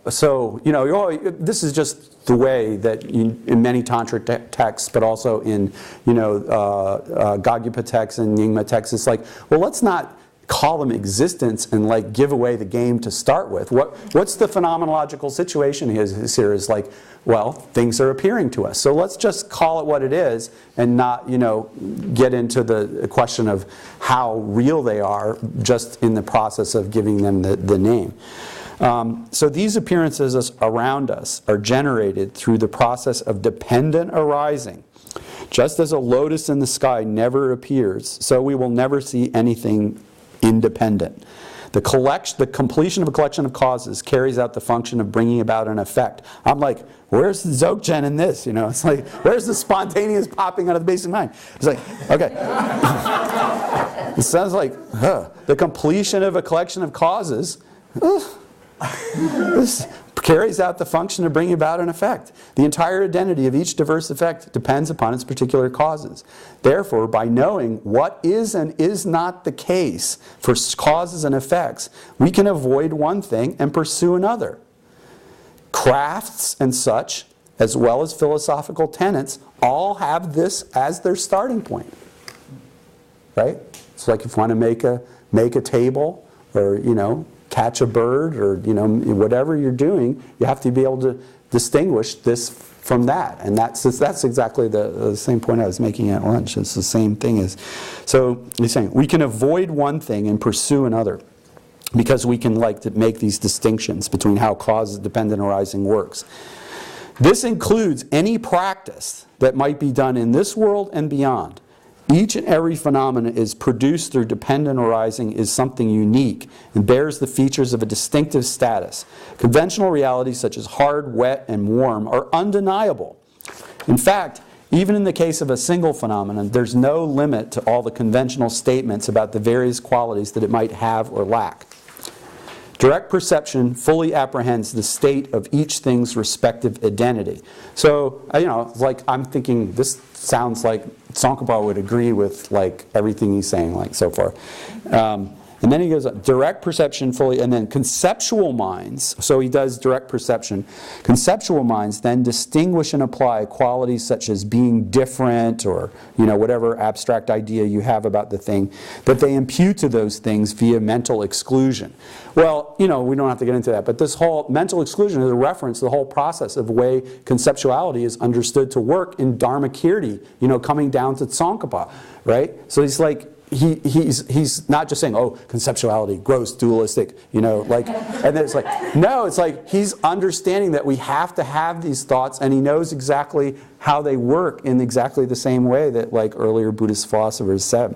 this is just the way that in many Tantric texts, but also in, Gyalpa texts and Nyingma texts, it's like, well, let's not call them existence and like give away the game to start with. What's the phenomenological situation here is like, well, things are appearing to us. So let's just call it what it is and not, get into the question of how real they are just in the process of giving them the name. So these appearances around us are generated through the process of dependent arising. Just as a lotus in the sky never appears, so we will never see anything independent. The completion of a collection of causes carries out the function of bringing about an effect. I'm like, where's the Dzogchen in this? You know, it's like, where's the spontaneous popping out of the basic mind? It's like, okay. It sounds like, the completion of a collection of causes. This carries out the function of bringing about an effect. The entire identity of each diverse effect depends upon its particular causes. Therefore, by knowing what is and is not the case for causes and effects, we can avoid one thing and pursue another. Crafts and such, as well as philosophical tenets, all have this as their starting point. Right? It's like if you want to make a table, or, you know, catch a bird, or, you know, whatever you're doing, you have to be able to distinguish this from that. And that's exactly the same point I was making at lunch. It's the same thing as, so he's saying we can avoid one thing and pursue another, because we can like to make these distinctions between how cause-dependent arising works. This includes any practice that might be done in this world and beyond. Each and every phenomenon is produced through dependent arising, is something unique, and bears the features of a distinctive status. Conventional realities such as hard, wet, and warm are undeniable. In fact, even in the case of a single phenomenon, there's no limit to all the conventional statements about the various qualities that it might have or lack. Direct perception fully apprehends the state of each thing's respective identity. So, you know, like I'm thinking, this sounds like Tsongkhapa would agree with like everything he's saying, like so far. And then he goes, direct perception fully, and then conceptual minds, so he does direct perception. Conceptual minds then distinguish and apply qualities such as being different, or, you know, whatever abstract idea you have about the thing, that they impute to those things via mental exclusion. Well, you know, we don't have to get into that, but this whole mental exclusion is a reference to the whole process of the way conceptuality is understood to work in Dharmakirti, you know, coming down to Tsongkhapa, right? So he's like, he's not just saying, oh, conceptuality, gross, dualistic, you know, like, and then it's like, no, it's like he's understanding that we have to have these thoughts, and he knows exactly how they work in exactly the same way that like earlier Buddhist philosophers said.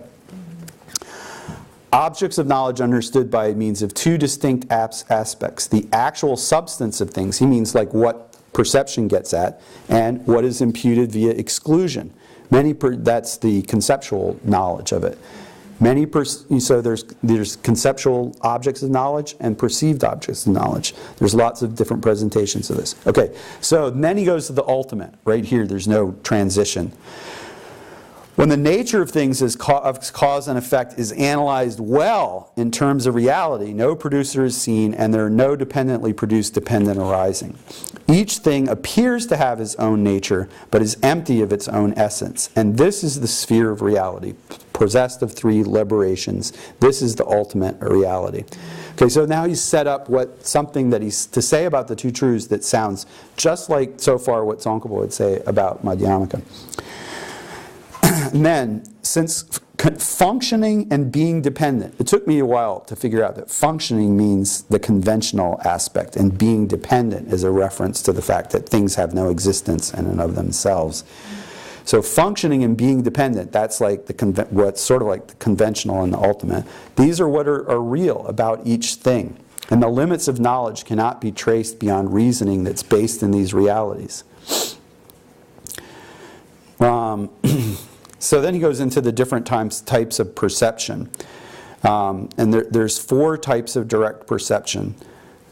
Objects of knowledge understood by means of two distinct aspects. The actual substance of things, he means like what perception gets at, and what is imputed via exclusion. That's the conceptual knowledge of it. So there's conceptual objects of knowledge and perceived objects of knowledge. There's lots of different presentations of this. Okay, so then he goes to the ultimate. Right here, there's no transition. When the nature of things of cause and effect is analyzed well in terms of reality, no producer is seen, and there are no dependently produced dependent arising. Each thing appears to have its own nature, but is empty of its own essence. And this is the sphere of reality, possessed of three liberations. This is the ultimate reality. Okay, so now he's set up something that he's to say about the two truths that sounds just like so far what Tsongkhapa would say about Madhyamaka. And then, since functioning and being dependent, it took me a while to figure out that functioning means the conventional aspect, and being dependent is a reference to the fact that things have no existence in and of themselves. So functioning and being dependent, that's like what's sort of like the conventional and the ultimate. These are what are real about each thing. And the limits of knowledge cannot be traced beyond reasoning that's based in these realities. So then he goes into the different types of perception. And there's 4 types of direct perception.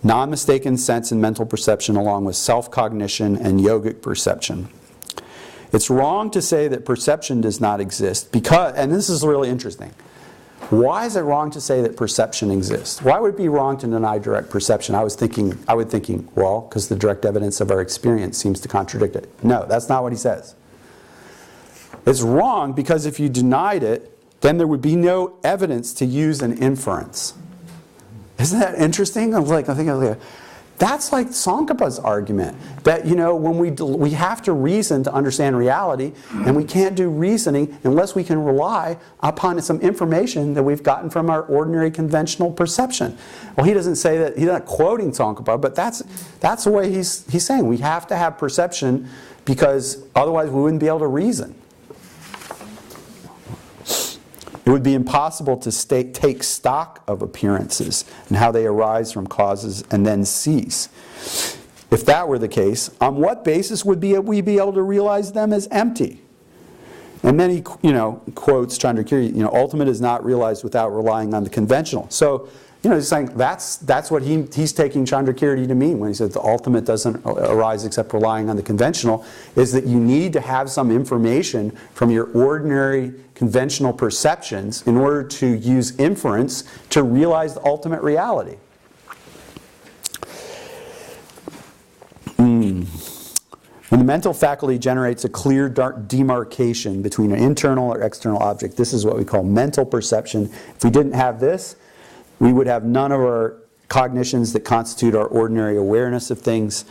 Non-mistaken sense and mental perception, along with self-cognition and yogic perception. It's wrong to say that perception does not exist because, and this is really interesting, why is it wrong to say that perception exists? Why would it be wrong to deny direct perception? I would thinking, well, because the direct evidence of our experience seems to contradict it. No, that's not what he says. It's wrong because if you denied it, then there would be no evidence to use an inference. Isn't that interesting? I'm thinking, that's like Tsongkhapa's argument that, you know, when we have to reason to understand reality, and we can't do reasoning unless we can rely upon some information that we've gotten from our ordinary conventional perception. Well, he doesn't say that, he's not quoting Tsongkhapa, but that's the way he's saying we have to have perception because otherwise we wouldn't be able to reason. It would be impossible to take stock of appearances and how they arise from causes and then cease. If that were the case, on what basis would we be able to realize them as empty? And then he, quotes Chandrakirti, ultimate is not realized without relying on the conventional. So, he's saying that's what he's taking Chandrakirti to mean when he says the ultimate doesn't arise except relying on the conventional, is that you need to have some information from your ordinary conventional perceptions in order to use inference to realize the ultimate reality. When the mental faculty generates a clear demarcation between an internal or external object, this is what we call mental perception. If we didn't have this, we would have none of our cognitions that constitute our ordinary awareness of things.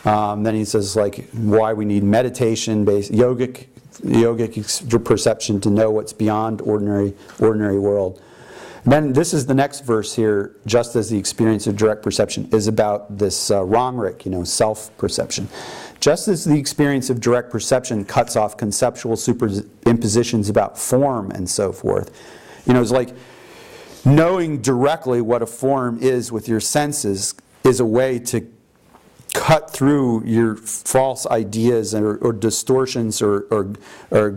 Then he says, why we need meditation-based, yogic perception to know what's beyond ordinary world. And then this is the next verse here, just as the experience of direct perception is about this Rangrik, self-perception. Just as the experience of direct perception cuts off conceptual superimpositions about form and so forth, it's like knowing directly what a form is with your senses is a way to cut through your false ideas or distortions or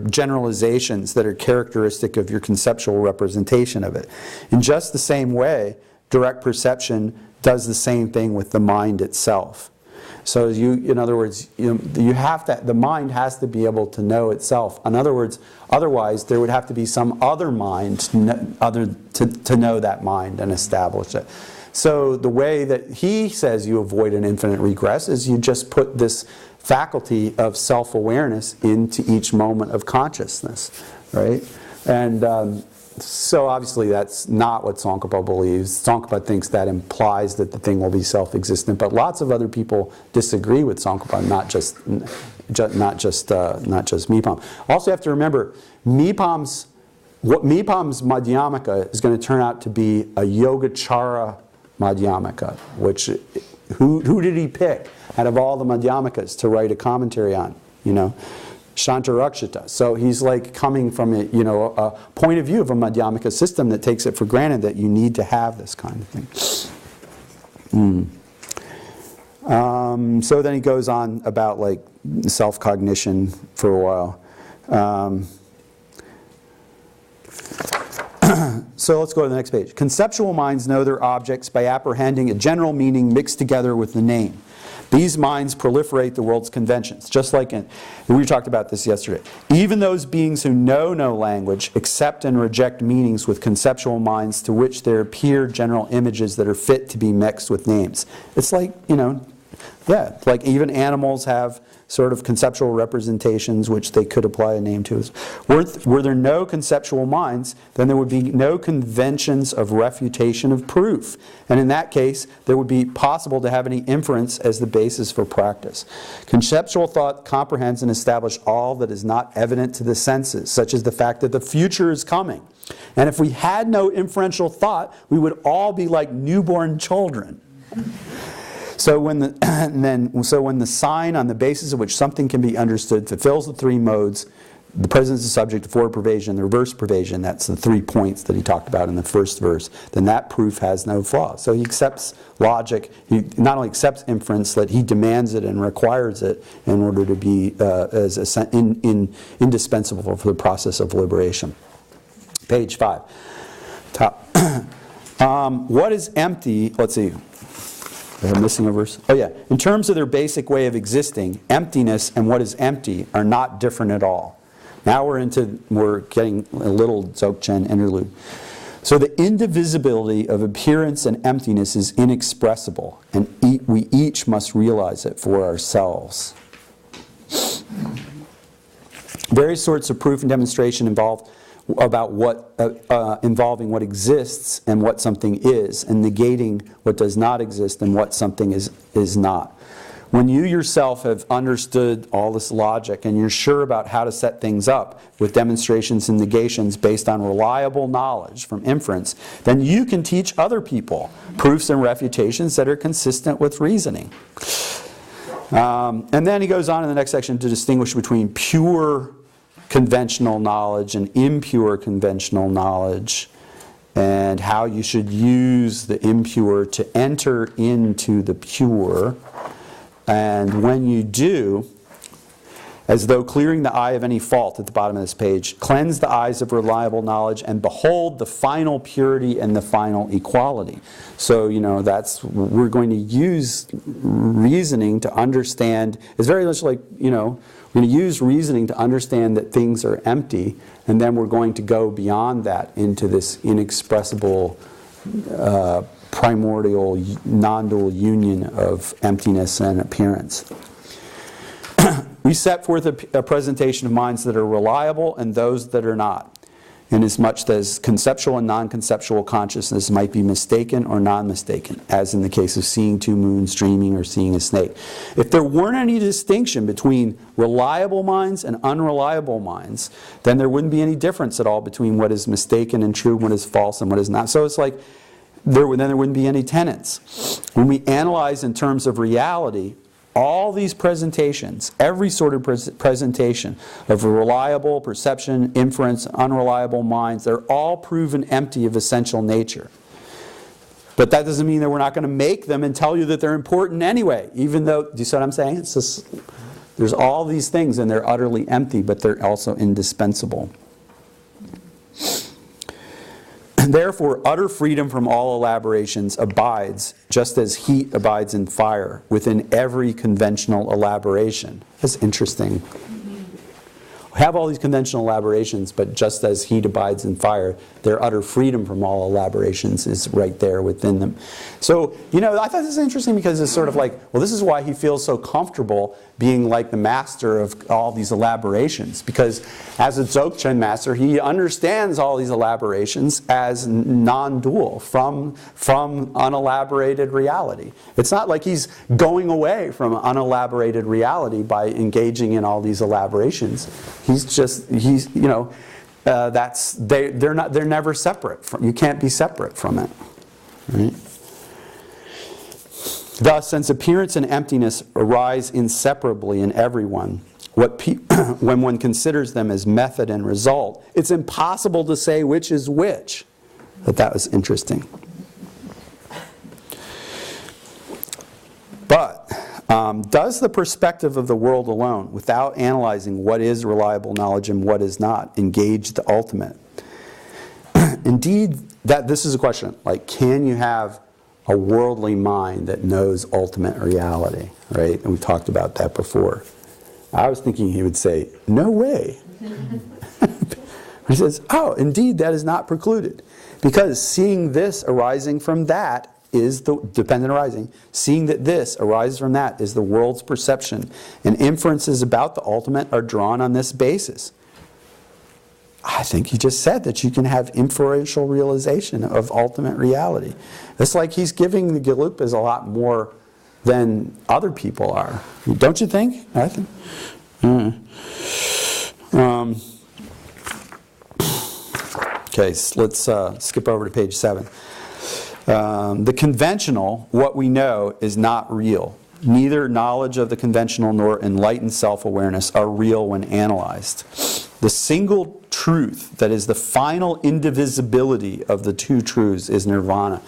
generalizations that are characteristic of your conceptual representation of it. In just the same way, direct perception does the same thing with the mind itself. So in other words, you have to, the mind has to be able to know itself. In other words, otherwise there would have to be some other mind to know that mind and establish it. So the way that he says you avoid an infinite regress is you just put this faculty of self-awareness into each moment of consciousness, right? And so obviously that's not what Tsongkhapa believes. Tsongkhapa thinks that implies that the thing will be self-existent, but lots of other people disagree with Tsongkhapa, not just Mipham. Also, you have to remember, Mipham Madhyamaka is going to turn out to be a Yogacara Madhyamaka, which who did he pick out of all the Madhyamakas to write a commentary on? Shantarakshita. So he's like coming from a point of view of a Madhyamaka system that takes it for granted that you need to have this kind of thing. So then he goes on about self-cognition for a while. So let's go to the next page. Conceptual minds know their objects by apprehending a general meaning mixed together with the name. These minds proliferate the world's conventions, just like we talked about this yesterday. Even those beings who know no language accept and reject meanings with conceptual minds to which there appear general images that are fit to be mixed with names. It's like, like even animals have sort of conceptual representations which they could apply a name to. Were there no conceptual minds, then there would be no conventions of refutation of proof. And in that case, there would be possible to have any inference as the basis for practice. Conceptual thought comprehends and establishes all that is not evident to the senses, such as the fact that the future is coming. And if we had no inferential thought, we would all be like newborn children. So when the sign on the basis of which something can be understood fulfills the three modes, the presence of subject, the forward pervasion, the reverse pervasion, that's the 3 points that he talked about in the first verse, then that proof has no flaw. So he accepts logic, he not only accepts inference, that he demands it and requires it in order to be indispensable for the process of liberation. Page 5. Top. What is empty? Let's see. I'm missing a verse. Oh yeah. In terms of their basic way of existing, emptiness and what is empty are not different at all. Now we're getting a little Dzogchen interlude. So the indivisibility of appearance and emptiness is inexpressible, and we each must realize it for ourselves. Various sorts of proof and demonstration involving what exists and what something is, and negating what does not exist and what something is not. When you yourself have understood all this logic and you're sure about how to set things up with demonstrations and negations based on reliable knowledge from inference, then you can teach other people proofs and refutations that are consistent with reasoning. And then he goes on in the next section to distinguish between pure conventional knowledge and impure conventional knowledge, and how you should use the impure to enter into the pure. And when you do, as though clearing the eye of any fault at the bottom of this page, cleanse the eyes of reliable knowledge and behold the final purity and the final equality. So, we're going to use reasoning to understand. It's very much like, we're going to use reasoning to understand that things are empty, and then we're going to go beyond that into this inexpressible, primordial, non-dual union of emptiness and appearance. We set forth a presentation of minds that are reliable and those that are not, inasmuch as conceptual and non-conceptual consciousness might be mistaken or non-mistaken, as in the case of seeing two moons, dreaming, or seeing a snake. If there weren't any distinction between reliable minds and unreliable minds, then there wouldn't be any difference at all between what is mistaken and true, what is false and what is not. So it's like, then there wouldn't be any tenets. When we analyze in terms of reality, all these presentations, every sort of presentation of reliable perception, inference, unreliable minds, they're all proven empty of essential nature. But that doesn't mean that we're not going to make them and tell you that they're important anyway, even though, do you see what I'm saying? It's just, there's all these things and they're utterly empty, but they're also indispensable. Therefore, utter freedom from all elaborations abides, just as heat abides in fire, within every conventional elaboration. That's interesting. We have all these conventional elaborations, but just as heat abides in fire, their utter freedom from all elaborations is right there within them. So, I thought this was interesting because it's sort of like, well, this is why he feels so comfortable being like the master of all these elaborations. Because as a Dzogchen master, he understands all these elaborations as non-dual, from unelaborated reality. It's not like he's going away from unelaborated reality by engaging in all these elaborations. They're never separate. You can't be separate from it. Right? Thus, since appearance and emptiness arise inseparably in everyone, when one considers them as method and result, it's impossible to say which is which. But that was interesting. But does the perspective of the world alone, without analyzing what is reliable knowledge and what is not, engage the ultimate? Indeed, this is a question. Like, can you have a worldly mind that knows ultimate reality? Right? And we talked about that before. I was thinking he would say, no way. He says, oh, indeed, that is not precluded. Because seeing this arising from that is the dependent arising. Seeing that this arises from that is the world's perception, and inferences about the ultimate are drawn on this basis. I think he just said that you can have inferential realization of ultimate reality. It's like he's giving the Gelupas a lot more than other people are. Don't you think? I think. Okay, so let's skip over to page 7. The conventional, what we know, is not real. Neither knowledge of the conventional nor enlightened self-awareness are real when analyzed. The single truth that is the final indivisibility of the two truths is nirvana.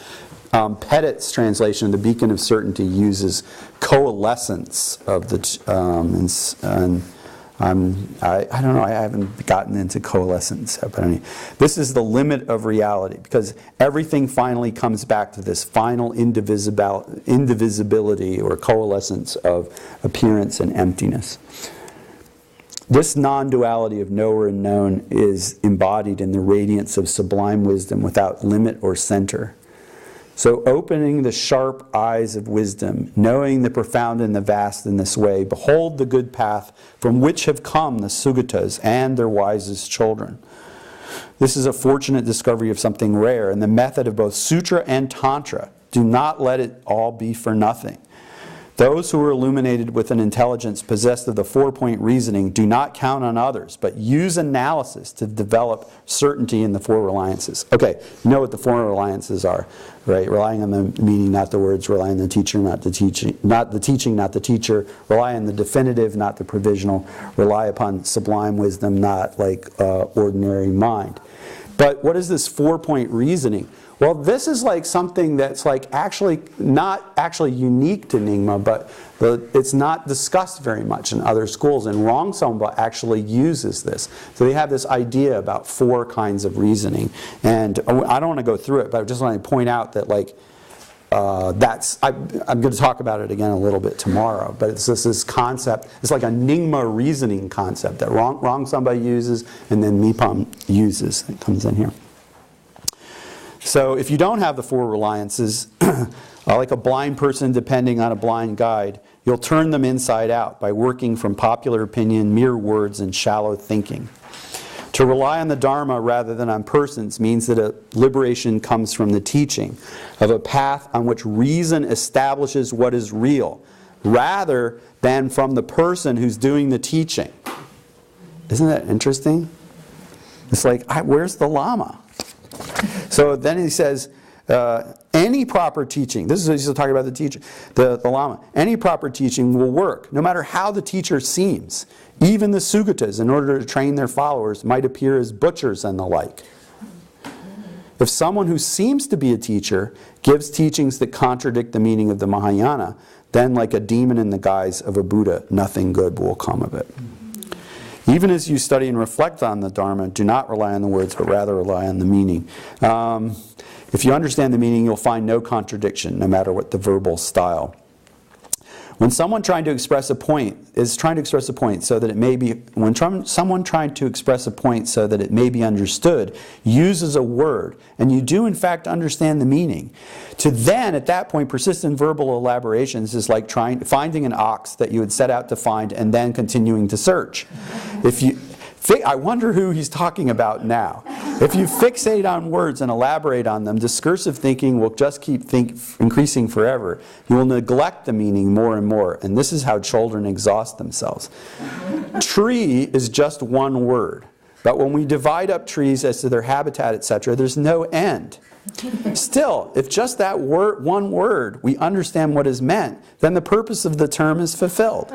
Pettit's translation, The Beacon of Certainty, uses coalescence of the I don't know, I haven't gotten into coalescence, but I mean, this is the limit of reality, because everything finally comes back to this final indivisibility or coalescence of appearance and emptiness. This non-duality of knower and known is embodied in the radiance of sublime wisdom without limit or center. So opening the sharp eyes of wisdom, knowing the profound and the vast in this way, behold the good path from which have come the Sugatas and their wisest children. This is a fortunate discovery of something rare, and the method of both Sutra and Tantra. Do not let it all be for nothing. Those who are illuminated with an intelligence possessed of the four-point reasoning do not count on others, but use analysis to develop certainty in the four reliances. Okay, you know what the four reliances are, right? Relying on the meaning, not the words. Rely on the teacher, not the teaching. Not the teaching, not the teacher. Rely on the definitive, not the provisional. Rely upon sublime wisdom, not like ordinary mind. But what is this four-point reasoning? Well, this is like something that's like actually not actually unique to Nyingma, but it's not discussed very much in other schools. And Longchenpa actually uses this. So they have this idea about four kinds of reasoning. And I don't want to go through it, but I just want to point out that like I'm going to talk about it again a little bit tomorrow. But it's this concept. It's like a Nyingma reasoning concept that Longchenpa uses and then Mipham uses. It comes in here. So if you don't have the four reliances, like a blind person depending on a blind guide, you'll turn them inside out by working from popular opinion, mere words, and shallow thinking. To rely on the Dharma rather than on persons means that a liberation comes from the teaching of a path on which reason establishes what is real, rather than from the person who's doing the teaching. Isn't that interesting? It's like, where's the Lama? So then he says, any proper teaching, this is what he's talking about the teacher, the Lama, any proper teaching will work, no matter how the teacher seems. Even the Sugatas, in order to train their followers, might appear as butchers and the like. If someone who seems to be a teacher gives teachings that contradict the meaning of the Mahayana, then like a demon in the guise of a Buddha, nothing good will come of it. Even as you study and reflect on the Dharma, do not rely on the words, but rather rely on the meaning. If you understand the meaning, you'll find no contradiction, no matter what the verbal style. When someone trying to express a point so that it may be, someone trying to express a point so that it may be understood, uses a word, and you do in fact understand the meaning, to then at that point persist in verbal elaborations is like finding an ox that you had set out to find and then continuing to search. I wonder who he's talking about now. If you fixate on words and elaborate on them, discursive thinking will just keep increasing forever. You will neglect the meaning more and more, and this is how children exhaust themselves. Tree is just one word, but when we divide up trees as to their habitat, etc., there's no end. Still, if just that one word, we understand what is meant, then the purpose of the term is fulfilled.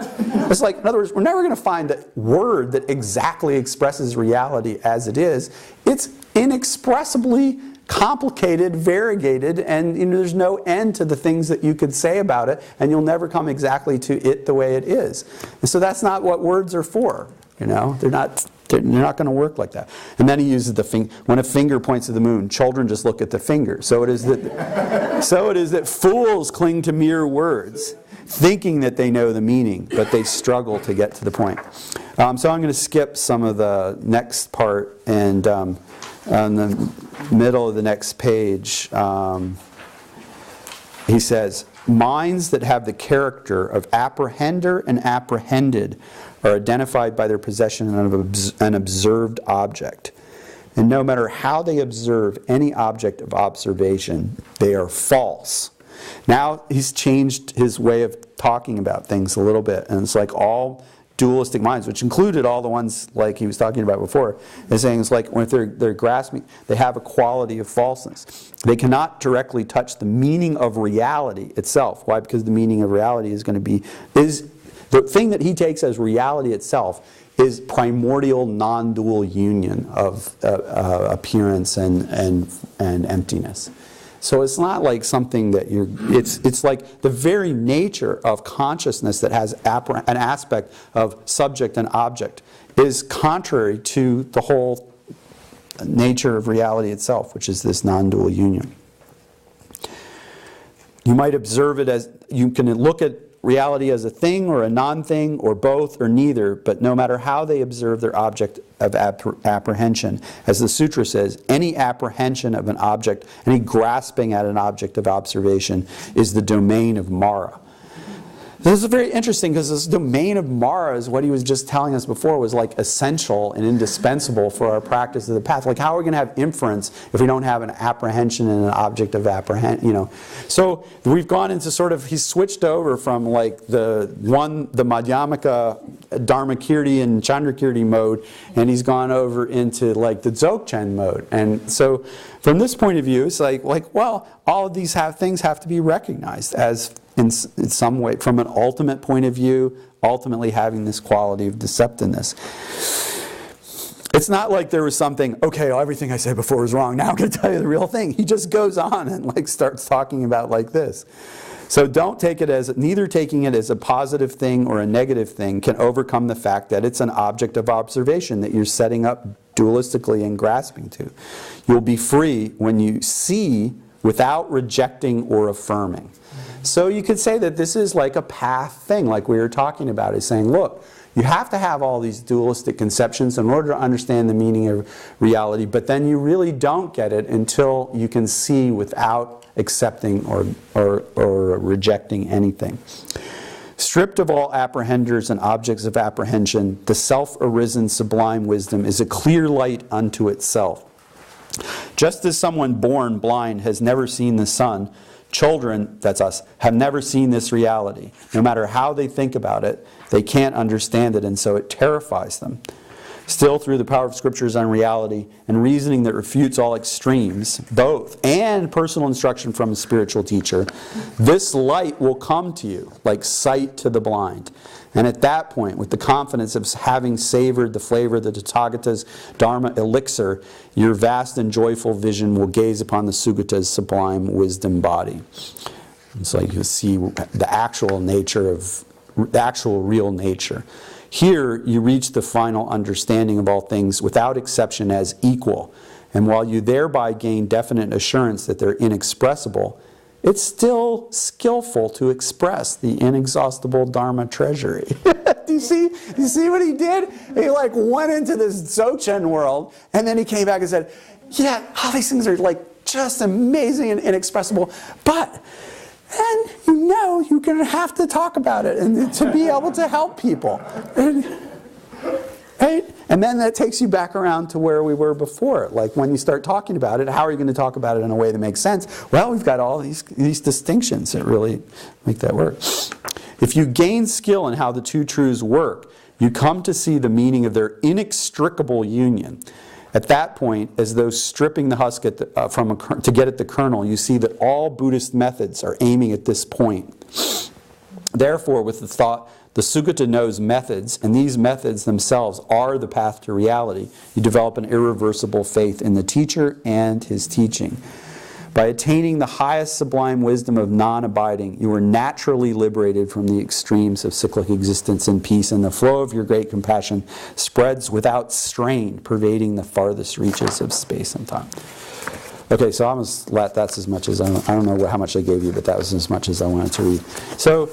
It's like, in other words, we're never going to find a word that exactly expresses reality as it is. It's inexpressibly complicated, variegated, and there's no end to the things that you could say about it, and you'll never come exactly to it the way it is. And so that's not what words are for. They're not going to work like that. And then he uses the finger. When a finger points to the moon, children just look at the finger. So it is that fools cling to mere words, thinking that they know the meaning, but they struggle to get to the point. So I'm going to skip some of the next part, and on the middle of the next page, he says, minds that have the character of apprehender and apprehended are identified by their possession of an observed object. And no matter how they observe any object of observation, they are false. Now he's changed his way of talking about things a little bit, and it's like all dualistic minds, which included all the ones like he was talking about before, is saying it's like when they're grasping, they have a quality of falseness. They cannot directly touch the meaning of reality itself. Why? Because the meaning of reality is going to be the thing that he takes as reality itself is primordial non-dual union of appearance and emptiness. So it's not like something that it's like the very nature of consciousness that has an aspect of subject and object is contrary to the whole nature of reality itself, which is this non-dual union. You might observe it as, you can look at reality as a thing or a non-thing or both or neither, but no matter how they observe their object of apprehension, as the sutra says, any apprehension of an object, any grasping at an object of observation is the domain of Mara. This is very interesting because this domain of Mara is what he was just telling us before was like essential and indispensable for our practice of the path. Like how are we going to have inference if we don't have an apprehension and an object of apprehension, you know? So we've gone into sort of, he's switched over from like the Madhyamaka, Dharmakirti and Chandrakirti mode, and he's gone over into like the Dzogchen mode. And so from this point of view, it's like well, all of these things have to be recognized as in some way, from an ultimate point of view, ultimately having this quality of deceptiveness. It's not like there was something, okay, everything I said before was wrong, now I'm going to tell you the real thing. He just goes on and like starts talking about like this. So don't take it as, neither taking it as a positive thing or a negative thing can overcome the fact that it's an object of observation that you're setting up dualistically and grasping to. You'll be free when you see without rejecting or affirming. So you could say that this is like a path thing, like we were talking about, is saying, look, you have to have all these dualistic conceptions in order to understand the meaning of reality, but then you really don't get it until you can see without accepting or rejecting anything. Stripped of all apprehenders and objects of apprehension, the self-arisen sublime wisdom is a clear light unto itself. Just as someone born blind has never seen the sun, children, that's us, have never seen this reality. No matter how they think about it, they can't understand it, and so it terrifies them. Still, through the power of scriptures on reality and reasoning that refutes all extremes, both, and personal instruction from a spiritual teacher, this light will come to you like sight to the blind. And at that point, with the confidence of having savored the flavor of the Tathagata's Dharma elixir, your vast and joyful vision will gaze upon the Sugata's sublime wisdom body. It's like you see the actual nature of, the actual real nature. Here, you reach the final understanding of all things without exception as equal. And while you thereby gain definite assurance that they're inexpressible, it's still skillful to express the inexhaustible Dharma treasury. Do you see what he did? He like went into this Dzogchen world, and then he came back and said, yeah, all these things are like just amazing and inexpressible, but then you're going to have to talk about it and to be able to help people. Right? And then that takes you back around to where we were before. Like when you start talking about it, how are you going to talk about it in a way that makes sense? Well, we've got all these distinctions that really make that work. If you gain skill in how the two truths work, you come to see the meaning of their inextricable union. At that point, as though stripping the husk to get at the kernel, you see that all Buddhist methods are aiming at this point. Therefore, with the thought, the Sugata knows methods, and these methods themselves are the path to reality, you develop an irreversible faith in the teacher and his teaching. By attaining the highest sublime wisdom of non-abiding, you are naturally liberated from the extremes of cyclic existence and peace, and the flow of your great compassion spreads without strain, pervading the farthest reaches of space and time. Okay, so that's as much as I don't know how much I gave you, but that was as much as I wanted to read. So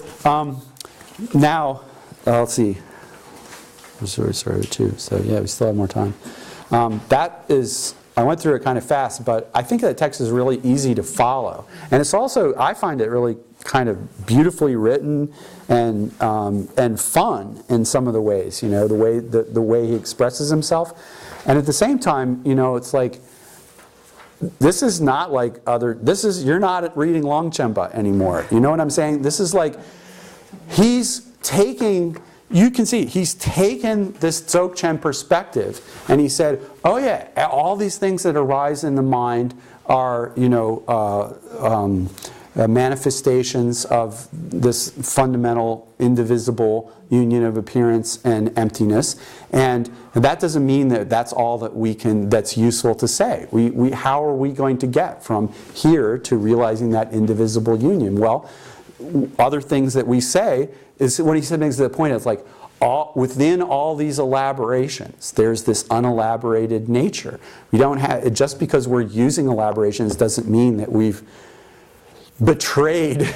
now, let's see. That's where we started too. So yeah, we still have more time. That is. I went through it kind of fast, but I think that text is really easy to follow. And it's also, I find it really kind of beautifully written and fun in some of the ways, the way he expresses himself. And at the same time, it's like, this is not like you're not reading Longchenpa anymore. You know what I'm saying? This is like, you can see, he's taken this Dzogchen perspective and he said, oh yeah, all these things that arise in the mind are, manifestations of this fundamental, indivisible union of appearance and emptiness. And that doesn't mean that that's all that's useful to say. How are we going to get from here to realizing that indivisible union? Well, other things that we say is what he said makes the point. It's like within all these elaborations, there's this unelaborated nature. We don't have just because we're using elaborations doesn't mean that we've betrayed.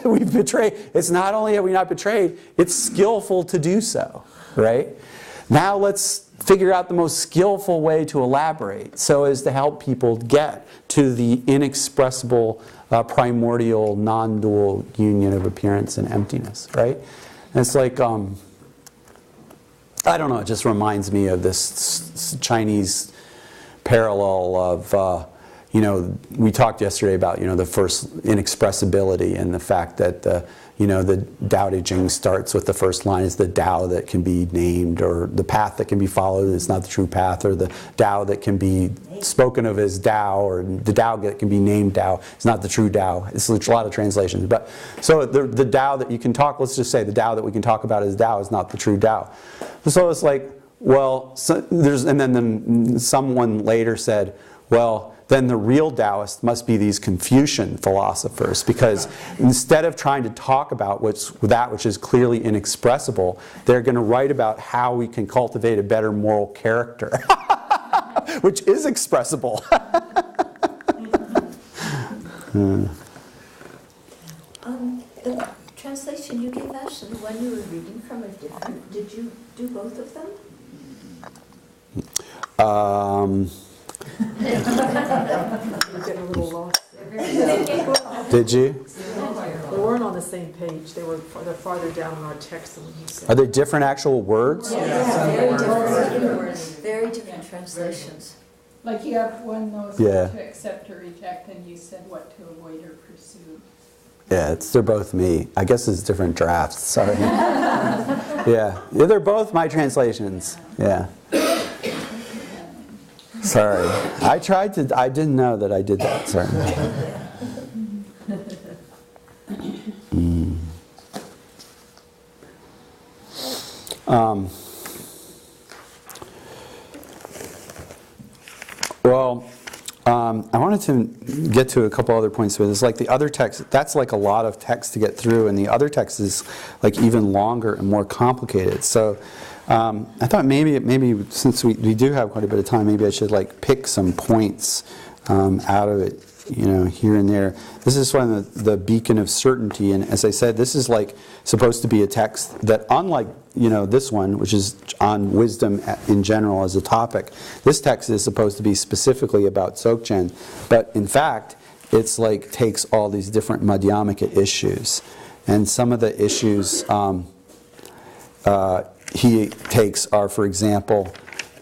We've betrayed. It's not only have we not betrayed; it's skillful to do so. Right? Now let's figure out the most skillful way to elaborate so as to help people get to the inexpressible primordial, non-dual union of appearance and emptiness, right? And it's like, I don't know, it just reminds me of this Chinese parallel of, we talked yesterday about, the first inexpressibility and the fact that, the Tao Te Ching starts with the first line is the Tao that can be named, or the path that can be followed is not the true path, or the Tao that can be spoken of as Tao, or the Tao that can be named Tao is not the true Tao. It's a lot of translations. But so the Tao that you can talk, let's just say the Tao that we can talk about as Tao is not the true Tao. So it's like, well, and then someone later said, well, then the real Taoist must be these Confucian philosophers, because instead of trying to talk about that which is clearly inexpressible, they're going to write about how we can cultivate a better moral character, which is expressible. The translation you gave us and the one you were reading from are different. Did you do both of them? You're getting a little lost there. Did you? They weren't on the same page. They're farther down in our text than what you said. Are they different actual words? Very different translations. Like you have one knows Yeah. what to accept or reject, and you said what to avoid or pursue. Yeah, they're both me. I guess it's different drafts. Sorry. Yeah, they're both my translations. Yeah. Sorry. I didn't know that I did that. Sorry. I wanted to get to a couple other points with this. Like the other text, that's like a lot of text to get through, and the other text is like even longer and more complicated. So I thought maybe since we do have quite a bit of time, maybe I should like pick some points out of it, here and there. This is one of the beacon of certainty, and as I said, this is like supposed to be a text that, unlike this one, which is on wisdom in general as a topic, this text is supposed to be specifically about Dzogchen, but in fact, it's like takes all these different Madhyamaka issues, and some of the issues he takes are, for example,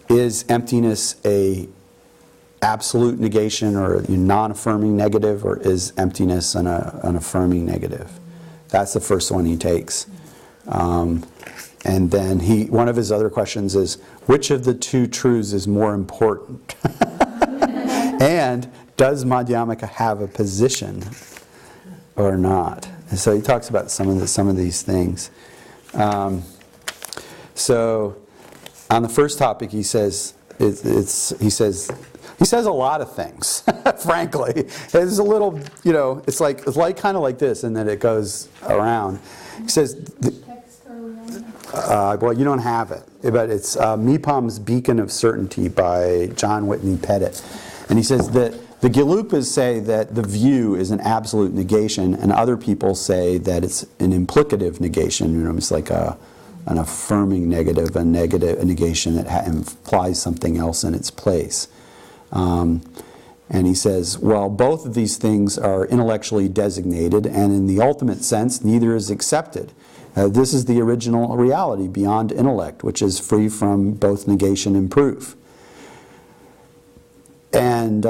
is emptiness a absolute negation or a non-affirming negative, or is emptiness an affirming negative? That's the first one he takes. And then one of his other questions is, which of the two truths is more important? And does Madhyamaka have a position or not? And so he talks about some of these things. So on the first topic, he says he says a lot of things. Frankly, it's a little, it's like kind of like this, and then it goes around. He says. Well, you don't have it, but it's Mipham's Beacon of Certainty by John Whitney Pettit. And he says that the Gelupas say that the view is an absolute negation, and other people say that it's an implicative negation. It's like an affirming negative, a negation that implies something else in its place. And he says, well, both of these things are intellectually designated, and in the ultimate sense, neither is accepted. This is the original reality beyond intellect, which is free from both negation and proof. And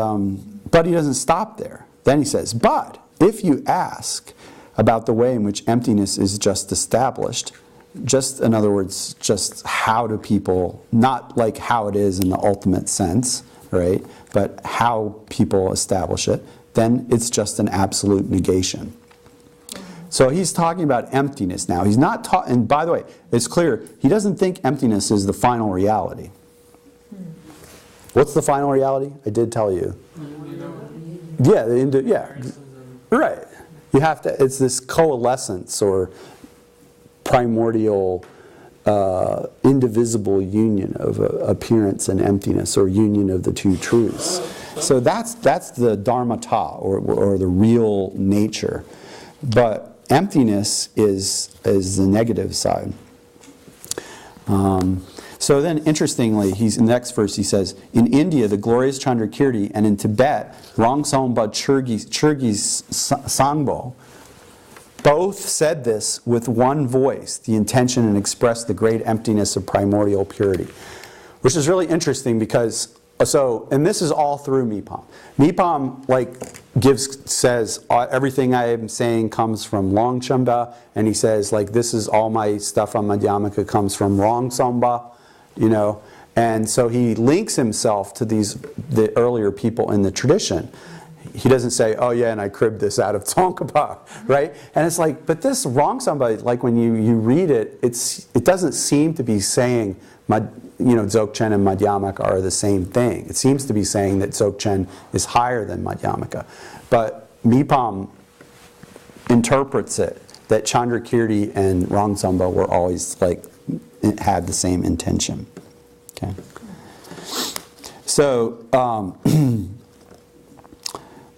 but he doesn't stop there. Then he says, but if you ask about the way in which emptiness is just established, in other words, just how do people, not like how it is in the ultimate sense, right, but how people establish it, then it's just an absolute negation. So he's talking about emptiness now. He's not and by the way, it's clear, he doesn't think emptiness is the final reality. What's the final reality? I did tell you. Yeah, right. You have to, it's this coalescence or primordial, indivisible union of appearance and emptiness, or union of the two truths. So that's the dharmata, or the real nature. But emptiness is the negative side. So then, interestingly, in the next verse he says, in India, the glorious Chandrakirti, and in Tibet, Longchenpa Sangbo, both said this with one voice, the intention, and expressed the great emptiness of primordial purity. Which is really interesting because, and this is all through Mipham. Mipham says everything I am saying comes from Longchenpa, and he says this is all my stuff on Madhyamaka comes from Longchenpa, and so he links himself to the earlier people in the tradition. He doesn't say, oh yeah, and I cribbed this out of Tsongkhapa, right? And it's but this Longchenpa, when you read it, it doesn't seem to be saying Dzogchen and Madhyamaka are the same thing. It seems to be saying that Dzogchen is higher than Madhyamaka. But Mipham interprets it that Chandrakirti and Longchenpa were always had the same intention. Okay. So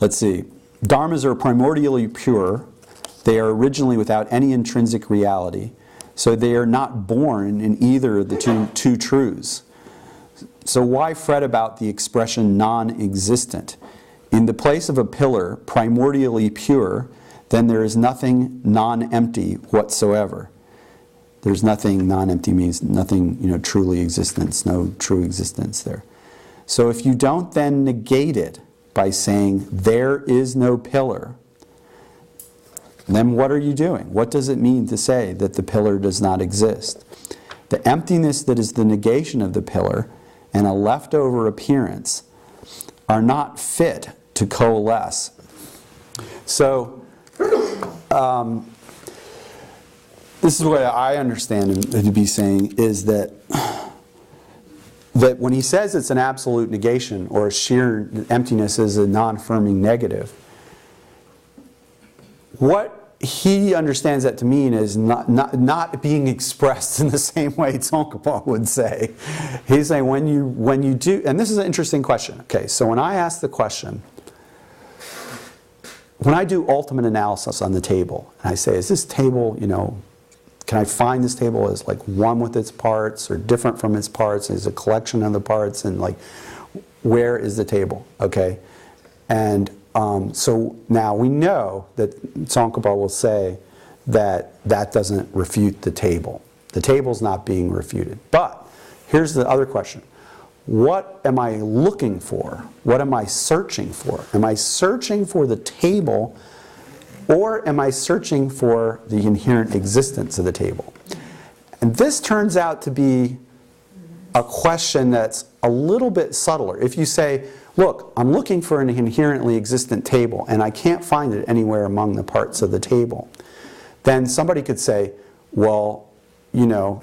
let's see. Dharmas are primordially pure. They are originally without any intrinsic reality. So they are not born in either of the two truths. So why fret about the expression non-existent? In the place of a pillar, primordially pure, then there is nothing non-empty whatsoever. There's nothing, non-empty means nothing, truly existence, no true existence there. So if you don't then negate it by saying there is no pillar, then what are you doing? What does it mean to say that the pillar does not exist? The emptiness that is the negation of the pillar and a leftover appearance are not fit to coalesce. So, this is what I understand him to be saying, is that when he says it's an absolute negation or a sheer emptiness is a non-affirming negative, what he understands that to mean is not being expressed in the same way Tsongkhapa would say. He's saying when you do, and this is an interesting question. Okay, so when I ask the question, when I do ultimate analysis on the table, and I say, is this table, can I find this table as one with its parts or different from its parts? Is a collection of the parts, and where is the table? Okay, and so now we know that Tsongkhapa will say that doesn't refute the table. The table's not being refuted. But here's the other question. What am I looking for? What am I searching for? Am I searching for the table, or am I searching for the inherent existence of the table? And this turns out to be a question that's a little bit subtler. If you say, look, I'm looking for an inherently existent table and I can't find it anywhere among the parts of the table, then somebody could say, well,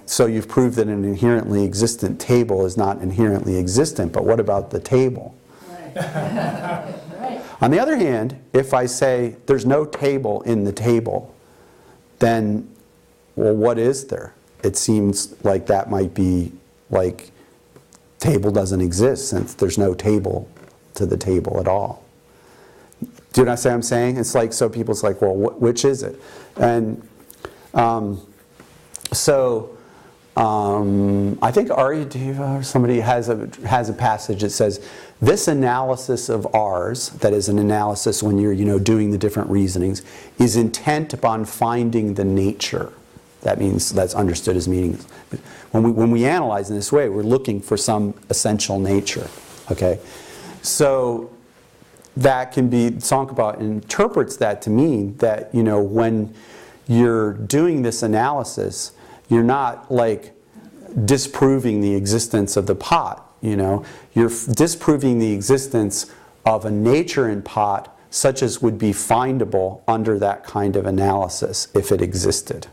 so you've proved that an inherently existent table is not inherently existent, but what about the table? Right. Right. On the other hand, if I say there's no table in the table, then, well, what is there? It seems like that might be table doesn't exist since there's no table to the table at all. Do you know what I'm saying? It's so people's well, which is it? And I think Aryadeva or somebody has a passage that says, this analysis of ours, that is an analysis when you're doing the different reasonings, is intent upon finding the nature. That means that's understood as meaning. When we analyze in this way, we're looking for some essential nature. Okay, so that can be, Tsongkhapa interprets that to mean that when you're doing this analysis, you're not disproving the existence of the pot. You're disproving the existence of a nature in pot such as would be findable under that kind of analysis if it existed.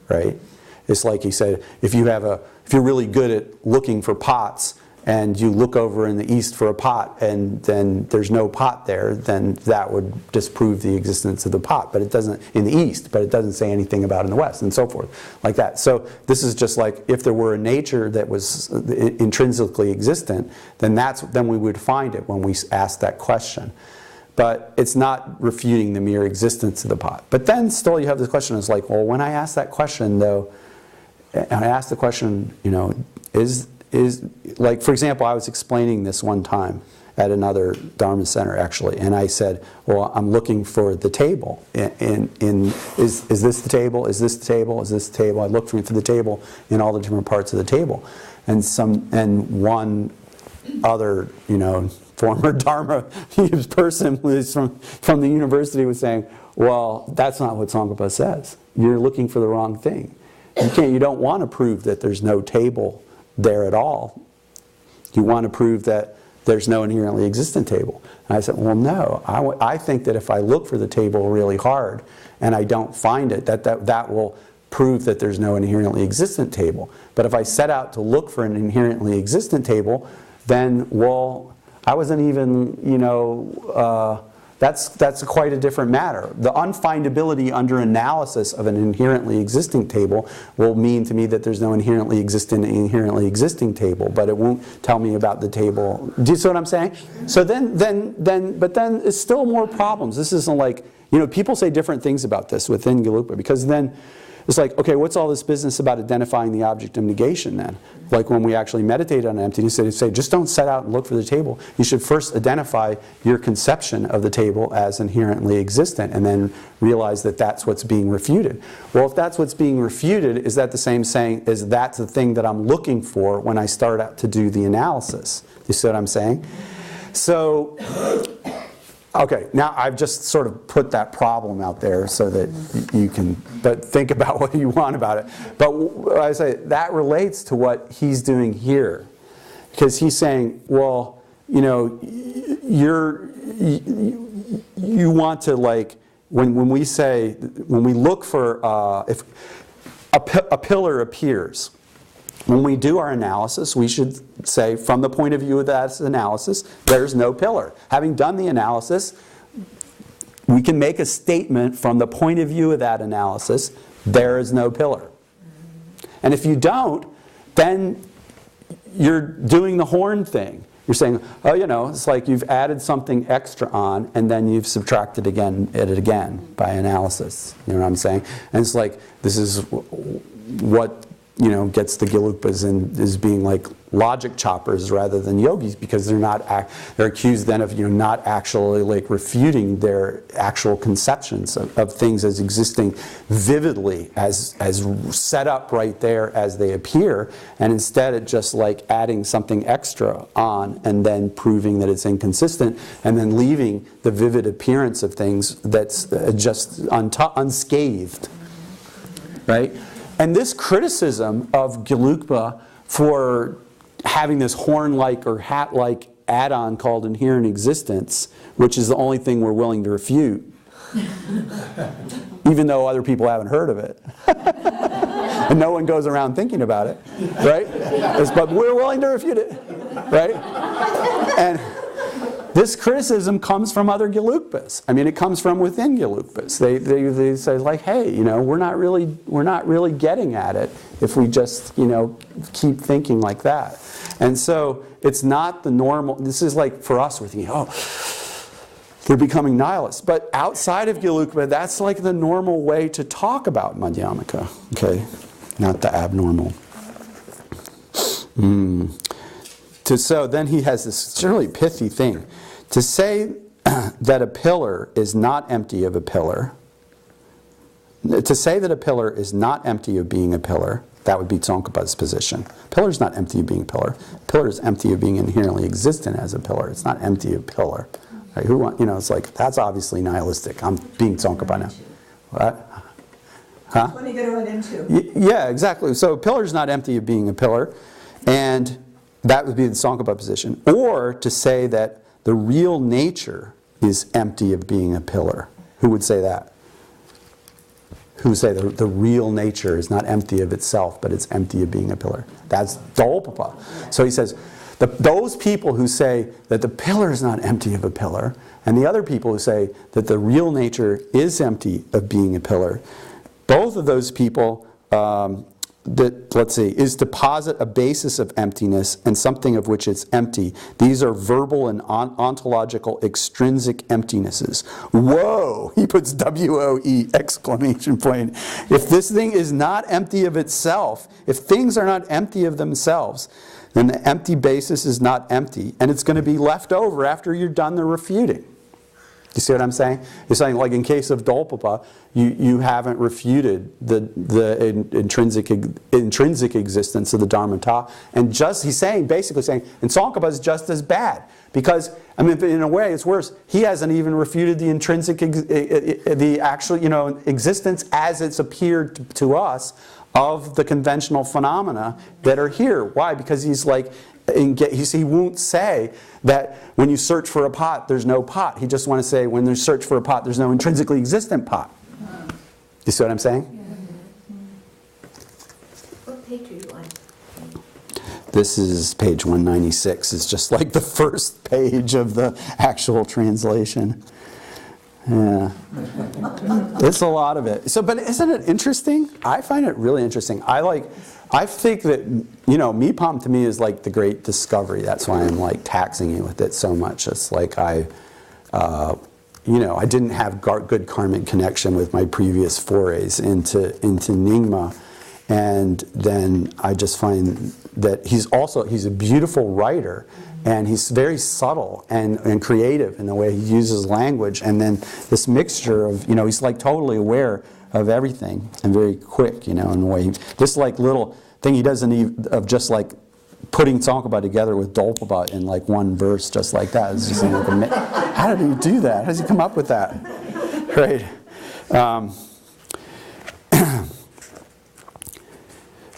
Right? It's like he said, if you're really good at looking for pots and you look over in the east for a pot and then there's no pot there, then that would disprove the existence of the pot. But it doesn't in the east, but it doesn't say anything about in the west, and so forth, like that. So this is just if there were a nature that was intrinsically existent, then we would find it when we ask that question. But it's not refuting the mere existence of the pot. But then still you have this question, it's well, when I ask that question though, and I ask the question, is like, for example, I was explaining this one time at another Dharma center, actually, and I said, well, I'm looking for the table. Is this the table? Is this the table? Is this the table? I looked for the table in all the different parts of the table. And one other, former Dharma person who is from the university was saying, well, that's not what Tsongkhapa says. You're looking for the wrong thing. You don't want to prove that there's no table there at all. You want to prove that there's no inherently existent table. And I said, well, no. I think that if I look for the table really hard and I don't find it, that will prove that there's no inherently existent table. But if I set out to look for an inherently existent table, then, well, I wasn't even, that's quite a different matter. The unfindability under analysis of an inherently existing table will mean to me that there's no inherently existing table, but it won't tell me about the table. Do you see what I'm saying? So but then it's still more problems. This isn't like, people say different things about this within Gelugpa, because then it's like, okay, what's all this business about identifying the object of negation then? Like when we actually meditate on emptiness, they say, just don't set out and look for the table. You should first identify your conception of the table as inherently existent and then realize that that's what's being refuted. Well, if that's what's being refuted, is that the same saying as that's the thing that I'm looking for when I start out to do the analysis? You see what I'm saying? So, okay, now I've just sort of put that problem out there so that you can, but think about what you want about it. But I say that relates to what he's doing here, because he's saying, well, you want to, like, when we look for if a pillar appears. When we do our analysis, we should say, from the point of view of that analysis, there's no pillar. Having done the analysis, we can make a statement from the point of view of that analysis, there is no pillar. And if you don't, then you're doing the horn thing. You're saying, oh, it's like you've added something extra on, and then you've subtracted it again by analysis. You know what I'm saying? And it's like, this is what gets the Gelugpas and is being like logic choppers rather than yogis, because they're accused then of not actually like refuting their actual conceptions of things as existing vividly as set up right there as they appear, and instead it just like adding something extra on and then proving that it's inconsistent and then leaving the vivid appearance of things that's just unscathed, right? And this criticism of Gelugpa for having this horn-like or hat-like add-on called inherent existence, which is the only thing we're willing to refute, even though other people haven't heard of it. And no one goes around thinking about it, right? But we're willing to refute it, right? And this criticism comes from other Gelugpas. I mean, it comes from within Gelugpas. They say like, hey, we're not really getting at it if we just keep thinking like that. And so it's not the normal. This is like for us, we're thinking, oh, they're becoming nihilists. But outside of Gelugpa, that's like the normal way to talk about Madhyamaka. Okay, not the abnormal. So then he has this really pithy thing. To say that a pillar is not empty of a pillar, to say that a pillar is not empty of being a pillar, that would be Tsongkhapa's position. Pillar is not empty of being a pillar. Pillar is empty of being inherently existent as a pillar. It's not empty of pillar. Right? It's like, that's obviously nihilistic. I'm being Tsongkhapa now. What? Huh? What are you going to run into? Yeah, exactly. So pillar is not empty of being a pillar, and that would be the Tsongkhapa position. Or to say that the real nature is empty of being a pillar. Who would say that? Who would say the real nature is not empty of itself, but it's empty of being a pillar? That's Dolpapa. So he says, those people who say that the pillar is not empty of a pillar, and the other people who say that the real nature is empty of being a pillar, both of those people let's see, is to posit a basis of emptiness and something of which it's empty. These are verbal and ontological extrinsic emptinesses. Whoa! He puts W-O-E exclamation point. If this thing is not empty of itself, if things are not empty of themselves, then the empty basis is not empty, and it's going to be left over after you're done the refuting. You see what I'm saying? It's saying, like in case of Dolpapa, you haven't refuted the intrinsic existence of the Dharmata, and he's saying, basically saying, and Tsongkhapa is just as bad, because I mean, in a way, it's worse. He hasn't even refuted the intrinsic, the actual, existence as it's appeared to us of the conventional phenomena that are here. Why? Because he's like, he won't say that when you search for a pot, there's no pot. He just wants to say when there's search for a pot, there's no intrinsically existent pot. You see what I'm saying? What page are you on? This is page 196. It's just like the first page of the actual translation. Yeah. It's a lot of it. So, but isn't it interesting? I find it really interesting. I think that, Mipham to me is like the great discovery. That's why I'm like taxing you with it so much. It's like I didn't have good karmic connection with my previous forays into Nyingma. And then I just find that he's a beautiful writer, and he's very subtle and creative in the way he uses language. And then this mixture of, he's like totally aware of everything and very quick, in the way this like little thing he doesn't even, of just like putting Tsongkhapa together with Dolpapa in like one verse just like that. It's just like, how did he do that? How does he come up with that? Right.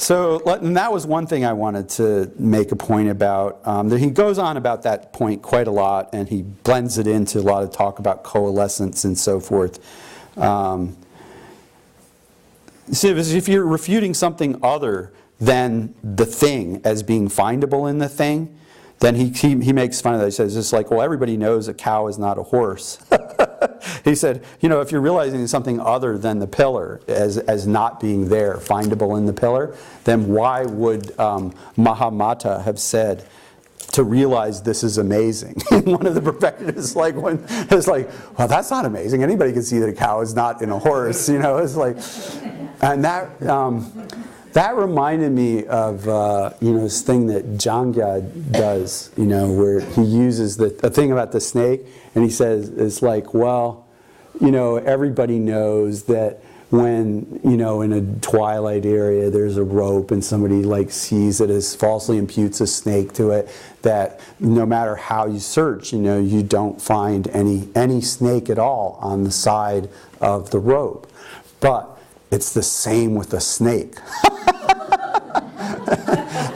So, and that was one thing I wanted to make a point about. He goes on about that point quite a lot, and he blends it into a lot of talk about coalescence and so forth. So if you're refuting something other than the thing as being findable in the thing, then he makes fun of that. He says, it's like, well, everybody knows a cow is not a horse. He said, if you're realizing something other than the pillar as not being there, findable in the pillar, then why would Mahamata have said to realize this is amazing? And one of the perfectionists it's like, well, that's not amazing. Anybody can see that a cow is not in a horse. It's like, and that reminded me of this thing that Jangya does, where he uses the thing about the snake, and he says it's like, well, everybody knows that when in a twilight area there's a rope and somebody sees it as falsely imputes a snake to it, that no matter how you search, you don't find any snake at all on the side of the rope. But it's the same with a snake.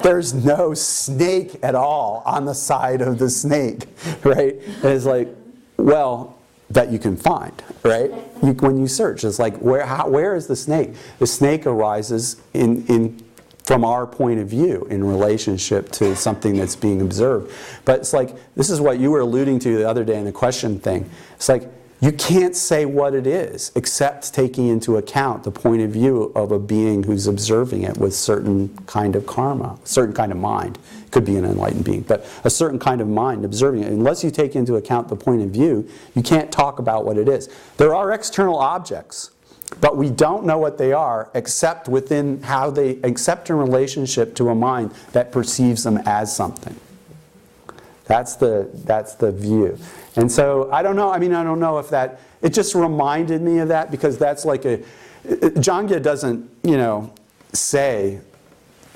There's no snake at all on the side of the snake, right? And it's like, well, that you can find, right? When you search, it's like, where is the snake? The snake arises from our point of view in relationship to something that's being observed. But it's like, this is what you were alluding to the other day in the question thing. It's like, you can't say what it is except taking into account the point of view of a being who's observing it with certain kind of karma, certain kind of mind. It could be an enlightened being, but a certain kind of mind observing it. Unless you take into account the point of view, you can't talk about what it is. There are external objects, but we don't know what they are except within how they accept in relationship to a mind that perceives them as something. That's the view. And so, I don't know, I don't know if that, it just reminded me of that, because that's like Jangya doesn't, say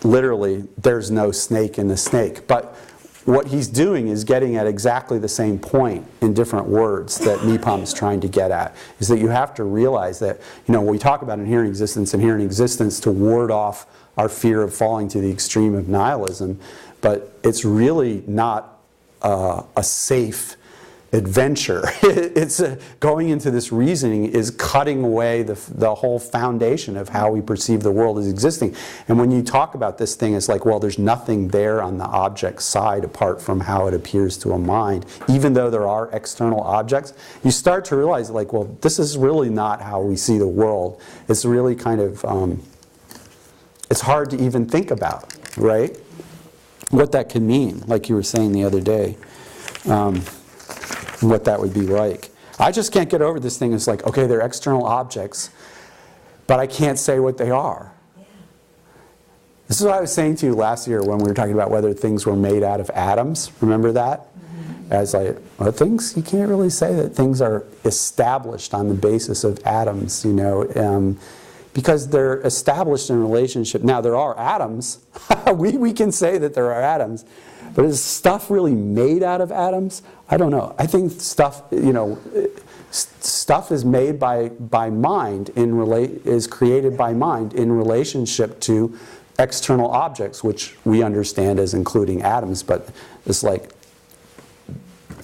literally there's no snake in the snake, but what he's doing is getting at exactly the same point in different words that Mipham is trying to get at, is that you have to realize that, when we talk about inherent existence to ward off our fear of falling to the extreme of nihilism, but it's really not a safe adventure. It's going into this reasoning is cutting away the whole foundation of how we perceive the world as existing. And when you talk about this thing, it's like, well, there's nothing there on the object side apart from how it appears to a mind. Even though there are external objects, you start to realize, like, well, this is really not how we see the world. It's really kind of it's hard to even think about, right? What that can mean, like you were saying the other day, what that would be like. I just can't get over this thing. It's like, okay, they're external objects, but I can't say what they are. Yeah. This is what I was saying to you last year when we were talking about whether things were made out of atoms. Remember that? Mm-hmm. As like, well, things, you can't really say that things are established on the basis of atoms, you know, because they're established in relationship. Now, there are atoms. we can say that there are atoms. But is stuff really made out of atoms? I don't know. I think stuff, you know, stuff is made by mind, is created by mind in relationship to external objects, which we understand as including atoms. But it's like, do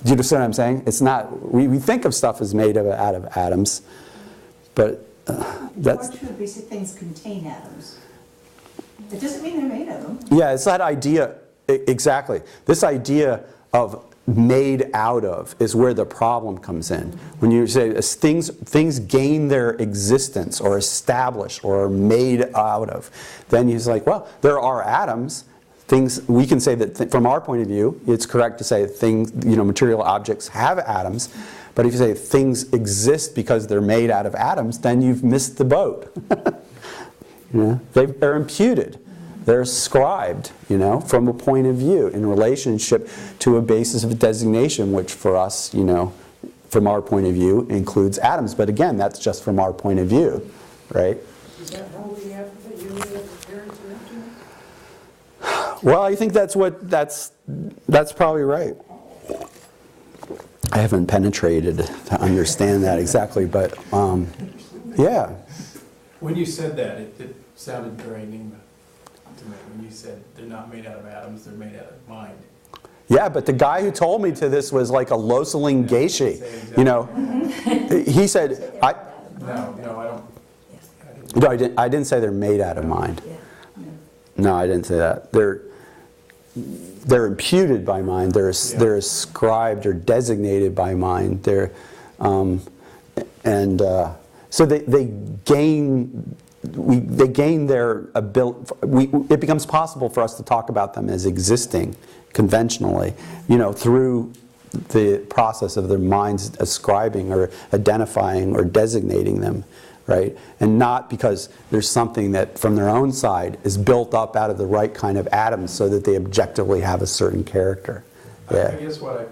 you understand what I'm saying? It's not, we think of stuff as made out of atoms, but that's... It's more true, basic things contain atoms. It doesn't mean they're made of them. Yeah, it's that idea, exactly. This idea of made out of is where the problem comes in. When you say things gain their existence or establish or are made out of, then he's like, well, there are atoms. Things, we can say that from our point of view, it's correct to say things, you know, material objects have atoms. But if you say things exist because they're made out of atoms, then you've missed the boat. You know, they're imputed. They're ascribed, you know, from a point of view in relationship to a basis of designation, which for us, you know, from our point of view, includes atoms. But again, that's just from our point of view, right? Is that how we have the unity of appearance and emptiness? Well, I think that's probably right. I haven't penetrated to understand that exactly, but yeah. When you said that, it sounded very Nyingma to me. When you said they're not made out of atoms, they're made out of mind. Yeah, but the guy who told me to this was like a Loseling Geshe. Exactly. You know, he said, No, I don't. No, I didn't say they're made out of mind. No, I didn't say that. They're imputed by mind. They're ascribed or designated by mind. So they gain their ability. It becomes possible for us to talk about them as existing conventionally, you know, through the process of their minds ascribing or identifying or designating them, right? And not because there's something that from their own side is built up out of the right kind of atoms so that they objectively have a certain character. Yeah. I guess what I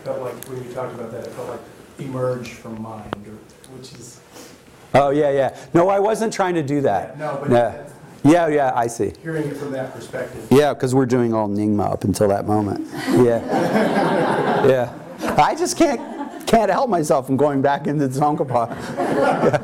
felt like when you talked about that, it felt like emerge from mind, which is... Oh, yeah. No, I wasn't trying to do that. No, but... Yeah, I see. Hearing it from that perspective. Yeah, because we're doing all Nyingma up until that moment. Yeah. Yeah. I just can't help myself from going back into Longchenpa. Yeah.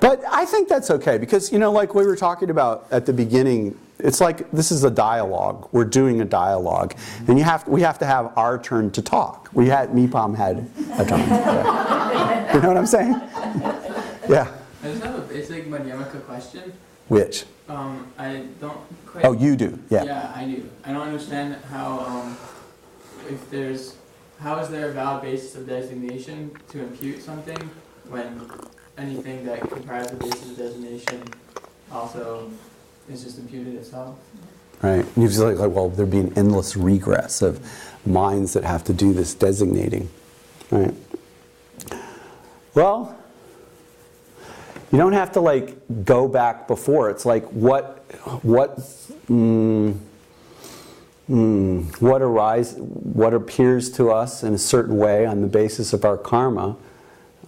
But I think that's okay because, you know, like we were talking about at the beginning, it's like this is a dialogue. We're doing a dialogue. And we have to have our turn to talk. Mipham had a turn. Yeah. You know what I'm saying? Yeah. I just have a basic Madhyamaka question. Which? I don't quite... Oh, you do? Yeah. Yeah, I do. I don't understand how, how is there a valid basis of designation to impute something when anything that comprises the basis of designation also is just imputed itself? Right. You feel like, well, there'd be an endless regress of minds that have to do this designating. Right. Well, you don't have to like go back before. It's like what appears to us in a certain way on the basis of our karma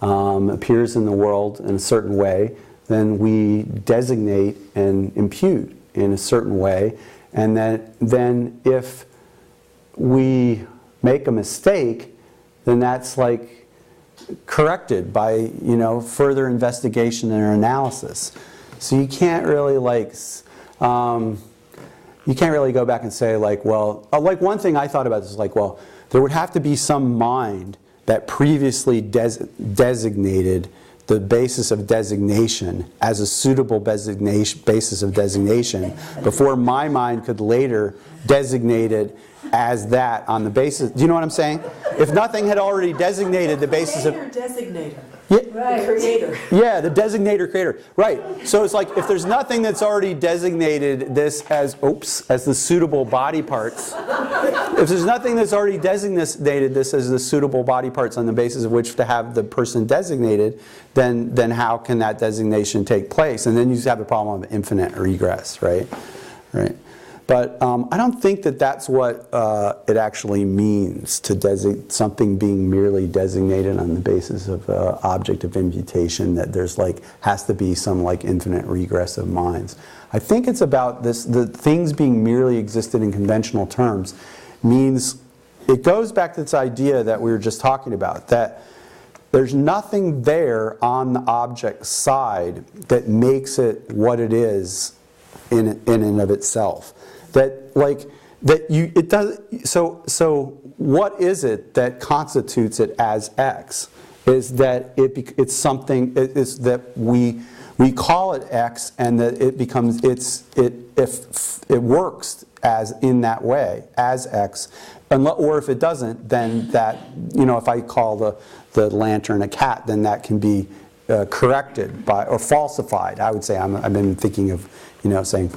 appears in the world in a certain way, then we designate and impute in a certain way, and then if we make a mistake, then that's like corrected by, you know, further investigation and analysis. So you can't really like go back and say like, well, like one thing I thought about is like, well, there would have to be some mind that previously designated the basis of designation as a suitable basis of designation before my mind could later designate it as that on the basis. Do you know what I'm saying? If nothing had already designated the basis of... Designator. Yeah, The creator. yeah, the designator creator. Right. So it's like if there's nothing that's already designated this as, as the suitable body parts, if there's nothing that's already designated this as the suitable body parts on the basis of which to have the person designated, then how can that designation take place? And then you just have the problem of infinite regress, right? Right. But I don't think that that's what it actually means to designate something being merely designated on the basis of object of imputation, that there's has to be some infinite regress of minds. I think it's about this, the things being merely existed in conventional terms means, it goes back to this idea that we were just talking about, that there's nothing there on the object side that makes it what it is in and of itself. So what is it that constitutes it as X? Is that it's something, is that we call it X, and that it becomes, if it works as in that way, as X, or if it doesn't, then that, if I call the lantern a cat, then that can be corrected by, or falsified. I would say, I've been thinking of, saying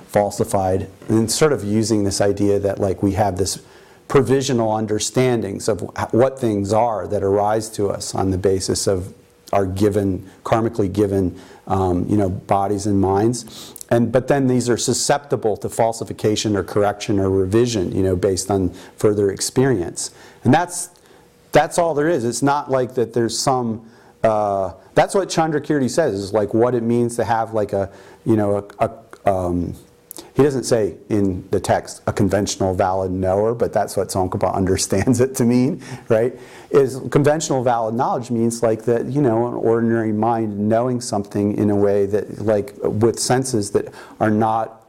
falsified, and sort of using this idea that we have this provisional understandings of what things are that arise to us on the basis of our given, karmically given, bodies and minds. But then these are susceptible to falsification or correction or revision, based on further experience. And that's all there is. It's not like that there's some, that's what Chandrakirti says, is what it means to have he doesn't say in the text a conventional valid knower, but that's what Tsongkhapa understands it to mean, right? Is conventional valid knowledge means that, an ordinary mind knowing something in a way that, with senses that are not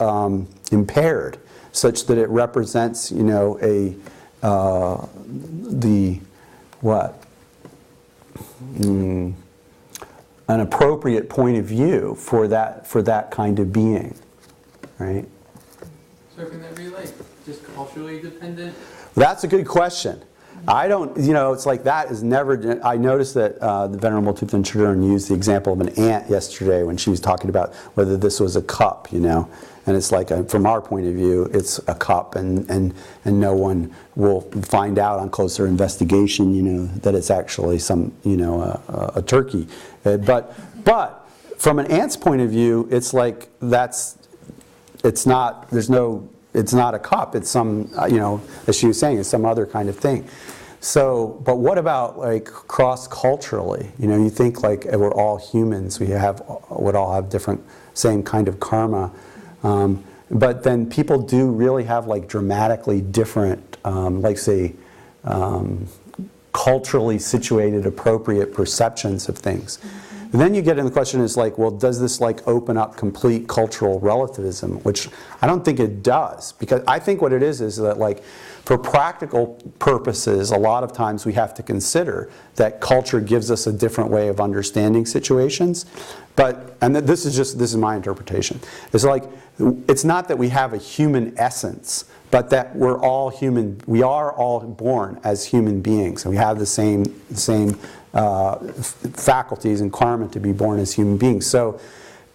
impaired, such that it represents, an appropriate point of view for that kind of being, right? So can that be just culturally dependent? That's a good question. I don't, it's that is never, I noticed that the Venerable Thupten Chodron used the example of an ant yesterday when she was talking about whether this was a cup, and it's from our point of view, it's a cup, and no one will find out on closer investigation, that it's actually some, a turkey. But from an ant's point of view, it's it's not a cup, it's some, as she was saying, it's some other kind of thing. So, but what about cross-culturally? You think we're all humans, would all have different, same kind of karma. But then people do really have dramatically different, culturally situated appropriate perceptions of things. And then you get in the question is well, does this open up complete cultural relativism? Which I don't think it does, because I think what it is that for practical purposes, a lot of times we have to consider that culture gives us a different way of understanding situations. And this is my interpretation. It's it's not that we have a human essence, but that we're all human. We are all born as human beings, and we have the same faculties and karma to be born as human beings. So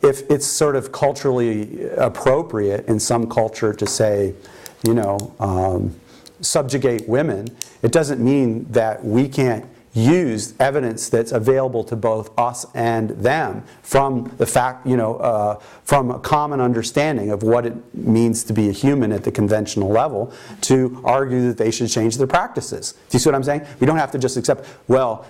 if it's sort of culturally appropriate in some culture to say, subjugate women, it doesn't mean that we can't use evidence that's available to both us and them from the fact, from a common understanding of what it means to be a human at the conventional level, to argue that they should change their practices. Do you see what I'm saying? We don't have to just accept, well,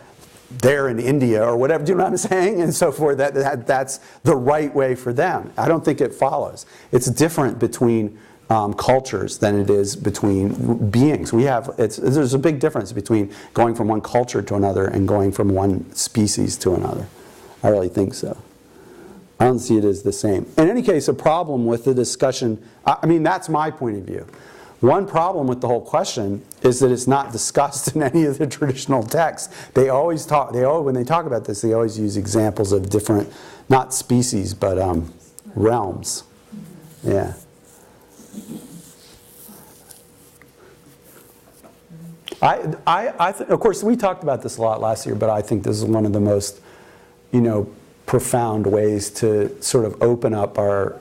they're in India or whatever, do you know what I'm saying? And so forth, that's the right way for them. I don't think it follows. It's different between cultures than it is between beings. There's a big difference between going from one culture to another and going from one species to another. I really think so. I don't see it as the same. In any case, a problem with the discussion, that's my point of view. One problem with the whole question is that it's not discussed in any of the traditional texts. When they talk about this, they always use examples of different, not species, but realms. Yeah. Of course, we talked about this a lot last year, but I think this is one of the most profound ways to sort of open up our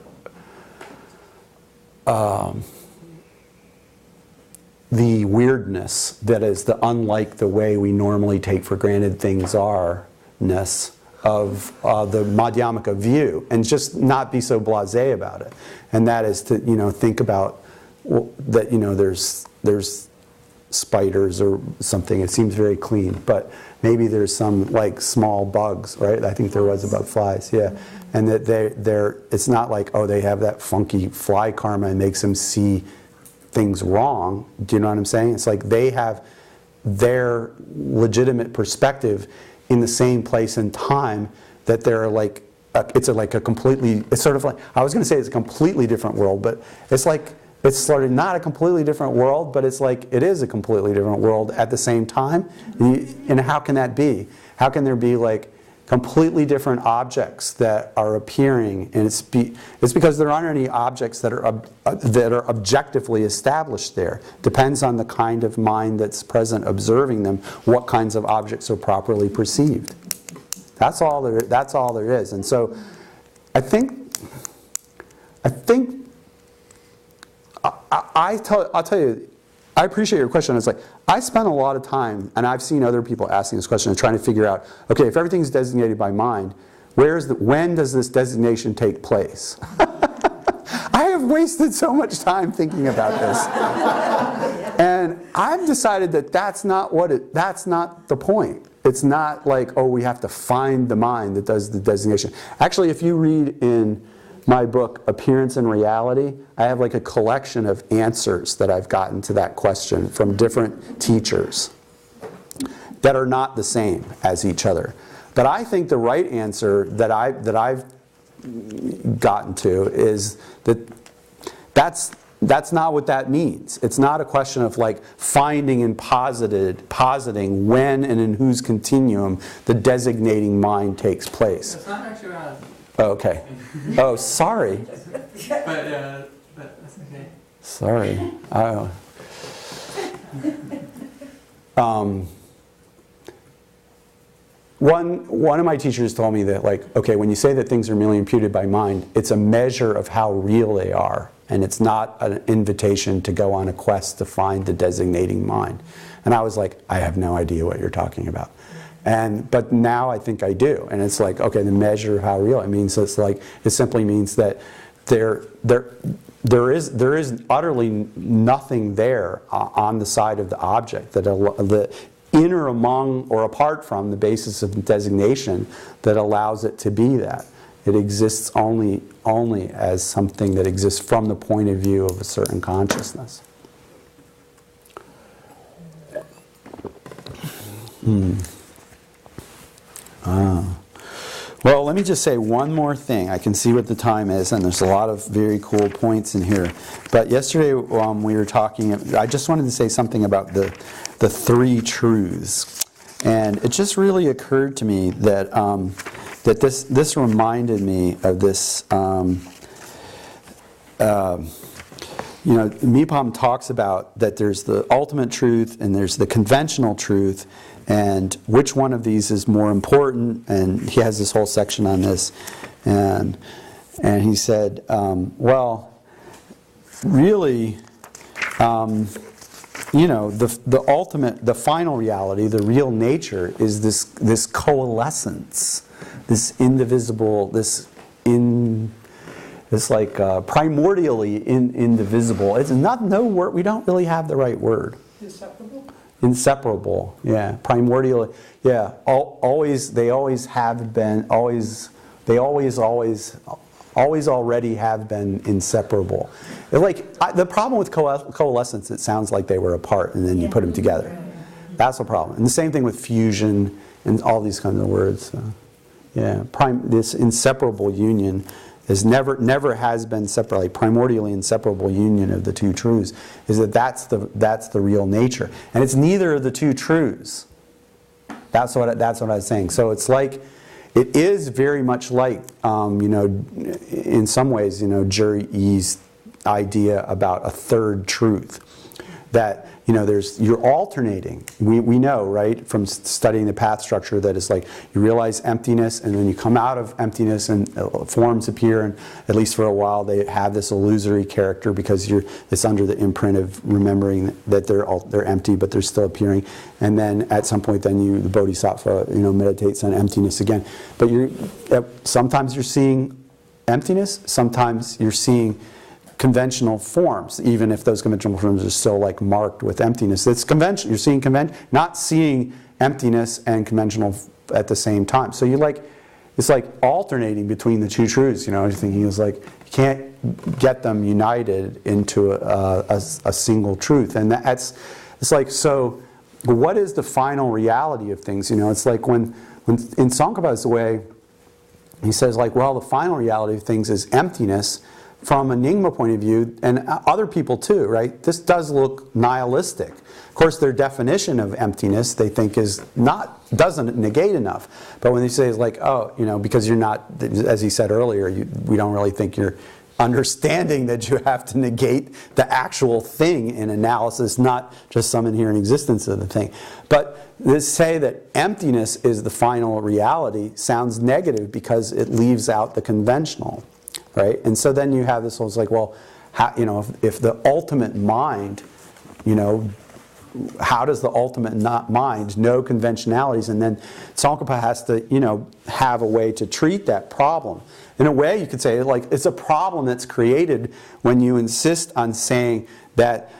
the weirdness that is the unlike the way we normally take for granted things are-ness of the Madhyamaka view, and just not be so blasé about it. And that is to think about that there's spiders or something. It seems very clean, but maybe there's some like small bugs, right? I think there was about flies, yeah. And that they're it's not like, oh, they have that funky fly karma and makes them see things wrong. Do you know what I'm saying? It's like they have their legitimate perspective in the same place and time that they're like, it's like a completely, it's sort of like, I was going to say it's a completely different world, but it's like, it's sort of not a completely different world, but it's like it is a completely different world at the same time. And how can that be? How can there be like completely different objects that are appearing? And it's because there aren't any objects that are objectively established there. Depends on the kind of mind that's present observing them, what kinds of objects are properly perceived. That's all there is. And so I think I'll tell you, I appreciate your question. It's like, I spent a lot of time, and I've seen other people asking this question and trying to figure out, okay, if everything's designated by mind, when does this designation take place? I have wasted so much time thinking about this. And I've decided that that's not the point. It's not like, oh, we have to find the mind that does the designation. Actually, if you read in my book, Appearance and Reality, I have like a collection of answers that I've gotten to that question from different teachers that are not the same as each other. But I think the right answer that I've gotten to is that's not what that means. It's not a question of like finding and positing when and in whose continuum the designating mind takes place. It's not actually around. Oh, okay. Oh, sorry. But that's okay. Sorry. One of my teachers told me that, like, okay, when you say that things are merely imputed by mind, it's a measure of how real they are, and it's not an invitation to go on a quest to find the designating mind. And I was like, I have no idea what you're talking about. But now I think I do, and it's like, okay, the measure of how real it means. It's like, it simply means that there is utterly nothing there on the side of the object that in or among or apart from the basis of designation that allows it to be that. It exists only as something that exists from the point of view of a certain consciousness. Well, let me just say one more thing. I can see what the time is, and there's a lot of very cool points in here. But yesterday we were talking, I just wanted to say something about the three truths. And it just really occurred to me that that this reminded me of this, Mipham talks about that there's the ultimate truth and there's the conventional truth, and which one of these is more important, and he has this whole section on this, and he said, well, really, the ultimate, the final reality, the real nature is this coalescence, this indivisible, it's like primordially indivisible. It's not no word. We don't really have the right word. Inseparable? Inseparable. Yeah. Primordially. Yeah. Always. They always have been. Always. They always already have been inseparable. The problem with coalescence, it sounds like they were apart and then you put them together. That's the problem. And the same thing with fusion and all these kinds of words. This inseparable union is never has been separate, like primordially inseparable union of the two truths, is that's the real nature, and it's neither of the two truths. That's what I was saying. So it's like, it is very much like in some ways, Jury E's idea about a third truth. that, you're alternating. We know, right, from studying the path structure, that it's like you realize emptiness, and then you come out of emptiness and forms appear, and at least for a while they have this illusory character because it's under the imprint of remembering that they're empty, but they're still appearing. And then at some point, then the bodhisattva, meditates on emptiness again. But sometimes you're seeing emptiness, sometimes you're seeing conventional forms, even if those conventional forms are still like marked with emptiness. It's convention. You're seeing not seeing emptiness and conventional at the same time. So it's like alternating between the two truths. You're thinking it's like you can't get them united into a single truth, and it's like, so what is the final reality of things? It's like when in Tsongkhapa's way, he says like, well, the final reality of things is emptiness. From a Nyingma point of view, and other people too, right? This does look nihilistic. Of course, their definition of emptiness, they think, doesn't negate enough. But when they say it's like, because you're not, as he said earlier, we don't really think you're understanding that you have to negate the actual thing in analysis, not just some inherent existence of the thing. But to say that emptiness is the final reality sounds negative because it leaves out the conventional. Right? And so then you have this whole, it's like, well, if the ultimate mind, how does the ultimate mind know conventionalities? And then Tsongkhapa has to, have a way to treat that problem. In a way, you could say, like, it's a problem that's created when you insist on saying that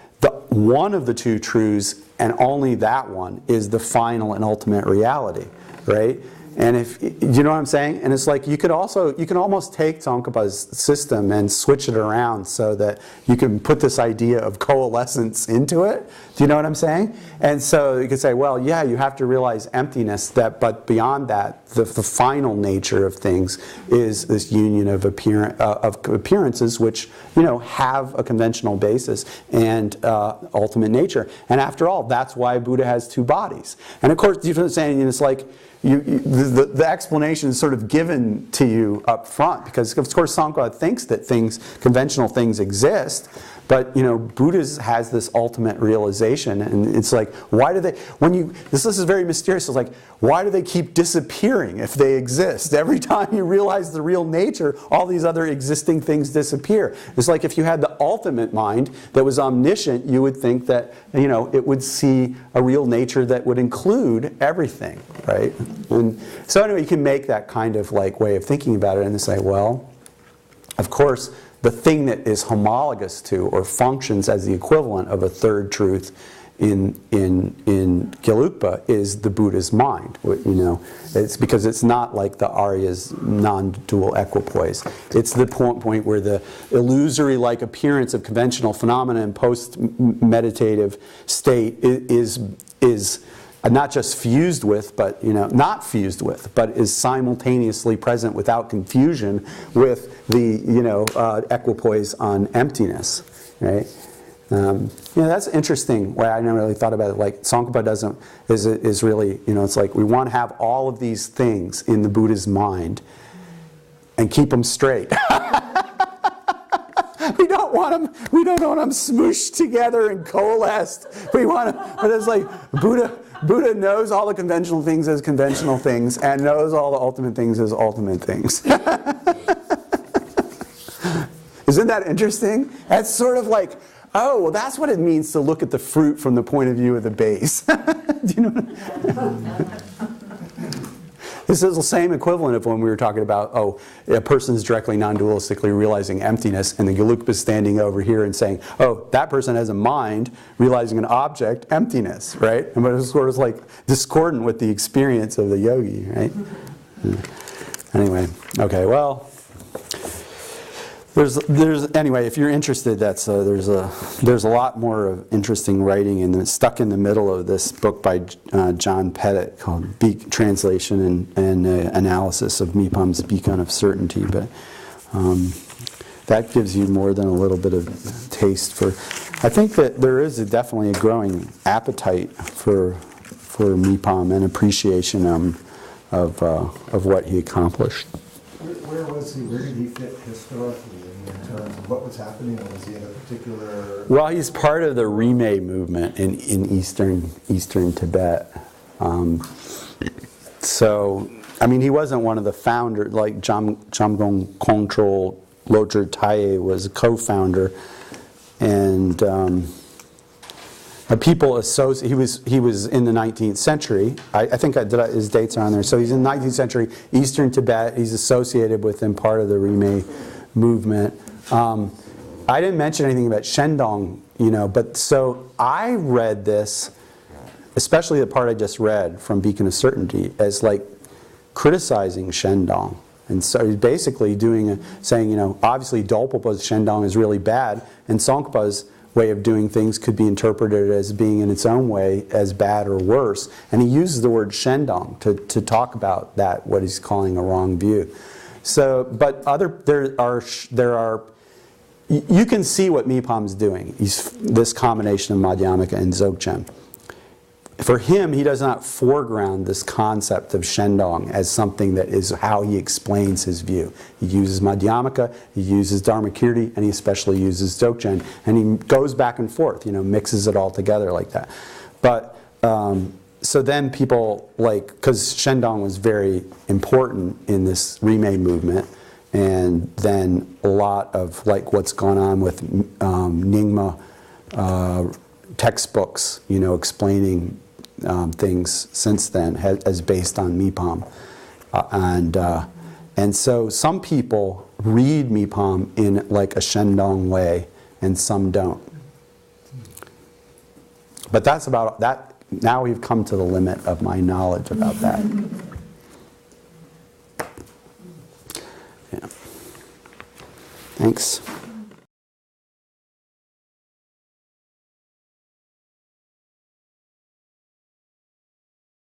one of the two truths, and only that one, is the final and ultimate reality, right? And if you know what I'm saying, and it's like you can almost take Tsongkhapa's system and switch it around so that you can put this idea of coalescence into it. Do you know what I'm saying? And so you could say, well, yeah, you have to realize emptiness. But beyond that, the final nature of things is this union of appearances, which have a conventional basis and ultimate nature. And after all, that's why Buddha has two bodies. And of course, you know what I'm saying? It's like. The explanation is sort of given to you up front, because of course Tsongkhapa thinks that conventional things exist, but Buddha has this ultimate realization, and it's like, why do they? This is very mysterious. It's like, why do they keep disappearing if they exist? Every time you realize the real nature, all these other existing things disappear. It's like if you had the ultimate mind that was omniscient, you would think that it would see a real nature that would include everything, right? And so anyway, you can make that kind of like way of thinking about it and say, well, of course, the thing that is homologous to or functions as the equivalent of a third truth in Gelugpa is the Buddha's mind. It's because it's not like the Arya's non-dual equipoise. It's the point where the illusory-like appearance of conventional phenomena in post-meditative state is not just fused with, but not fused with, but is simultaneously present without confusion with the equipoise on emptiness, right? That's an interesting way. I never really thought about it. Like Tsongkhapa is really, it's like we want to have all of these things in the Buddha's mind and keep them straight. We don't want them smooshed together and coalesced. We want them, but it's like Buddha knows all the conventional things as conventional things and knows all the ultimate things as ultimate things. Isn't that interesting? That's sort of like, oh, well, that's what it means to look at the fruit from the point of view of the base. Do you know what This is the same equivalent of when we were talking about, a person's directly non-dualistically realizing emptiness, and the Gelugpa is standing over here and saying, that person has a mind realizing an object, emptiness, right? And but it's sort of like discordant with the experience of the yogi, right? Anyway, okay, well, anyway, if you're interested, there's a lot more of interesting writing, and it's stuck in the middle of this book by John Pettit called Translation and Analysis of Mipham's Beacon of Certainty. But that gives you more than a little bit of taste for. I think that there is definitely a growing appetite for Mipham and appreciation of what he accomplished. Where was where did he fit historically in terms of what was happening, or was he in a particular... Well, he's part of the Rimé movement in eastern Tibet. So, I mean, he wasn't one of the founders, like Jamgon Kongtrul Lodrö Taye was a co-founder, and people associate. He was in the 19th century. I think his dates are on there. So he's in the 19th century, Eastern Tibet. He's associated with and part of the Rimé movement. I didn't mention anything about Shendong, but so I read this, especially the part I just read from Beacon of Certainty, as like criticizing Shendong. And so he's basically saying, obviously Dolpopa's Shendong is really bad, and Tsongkpa's way of doing things could be interpreted as being in its own way as bad or worse. And he uses the word Shendong to talk about that, what he's calling a wrong view. So, but there are, you can see what Mipham's doing. He's this combination of Madhyamaka and Dzogchen. For him, he does not foreground this concept of Shendong as something that is how he explains his view. He uses Madhyamaka, he uses Dharmakirti, and he especially uses Dzogchen. And he goes back and forth, mixes it all together like that. But, so then people because Shendong was very important in this Rimé movement, and then a lot of what's gone on with Nyingma textbooks, explaining things since then as based on Mipham, and so some people read Mipham in a Shendong way, and some don't. But that's about that. Now we've come to the limit of my knowledge about that. Yeah. Thanks.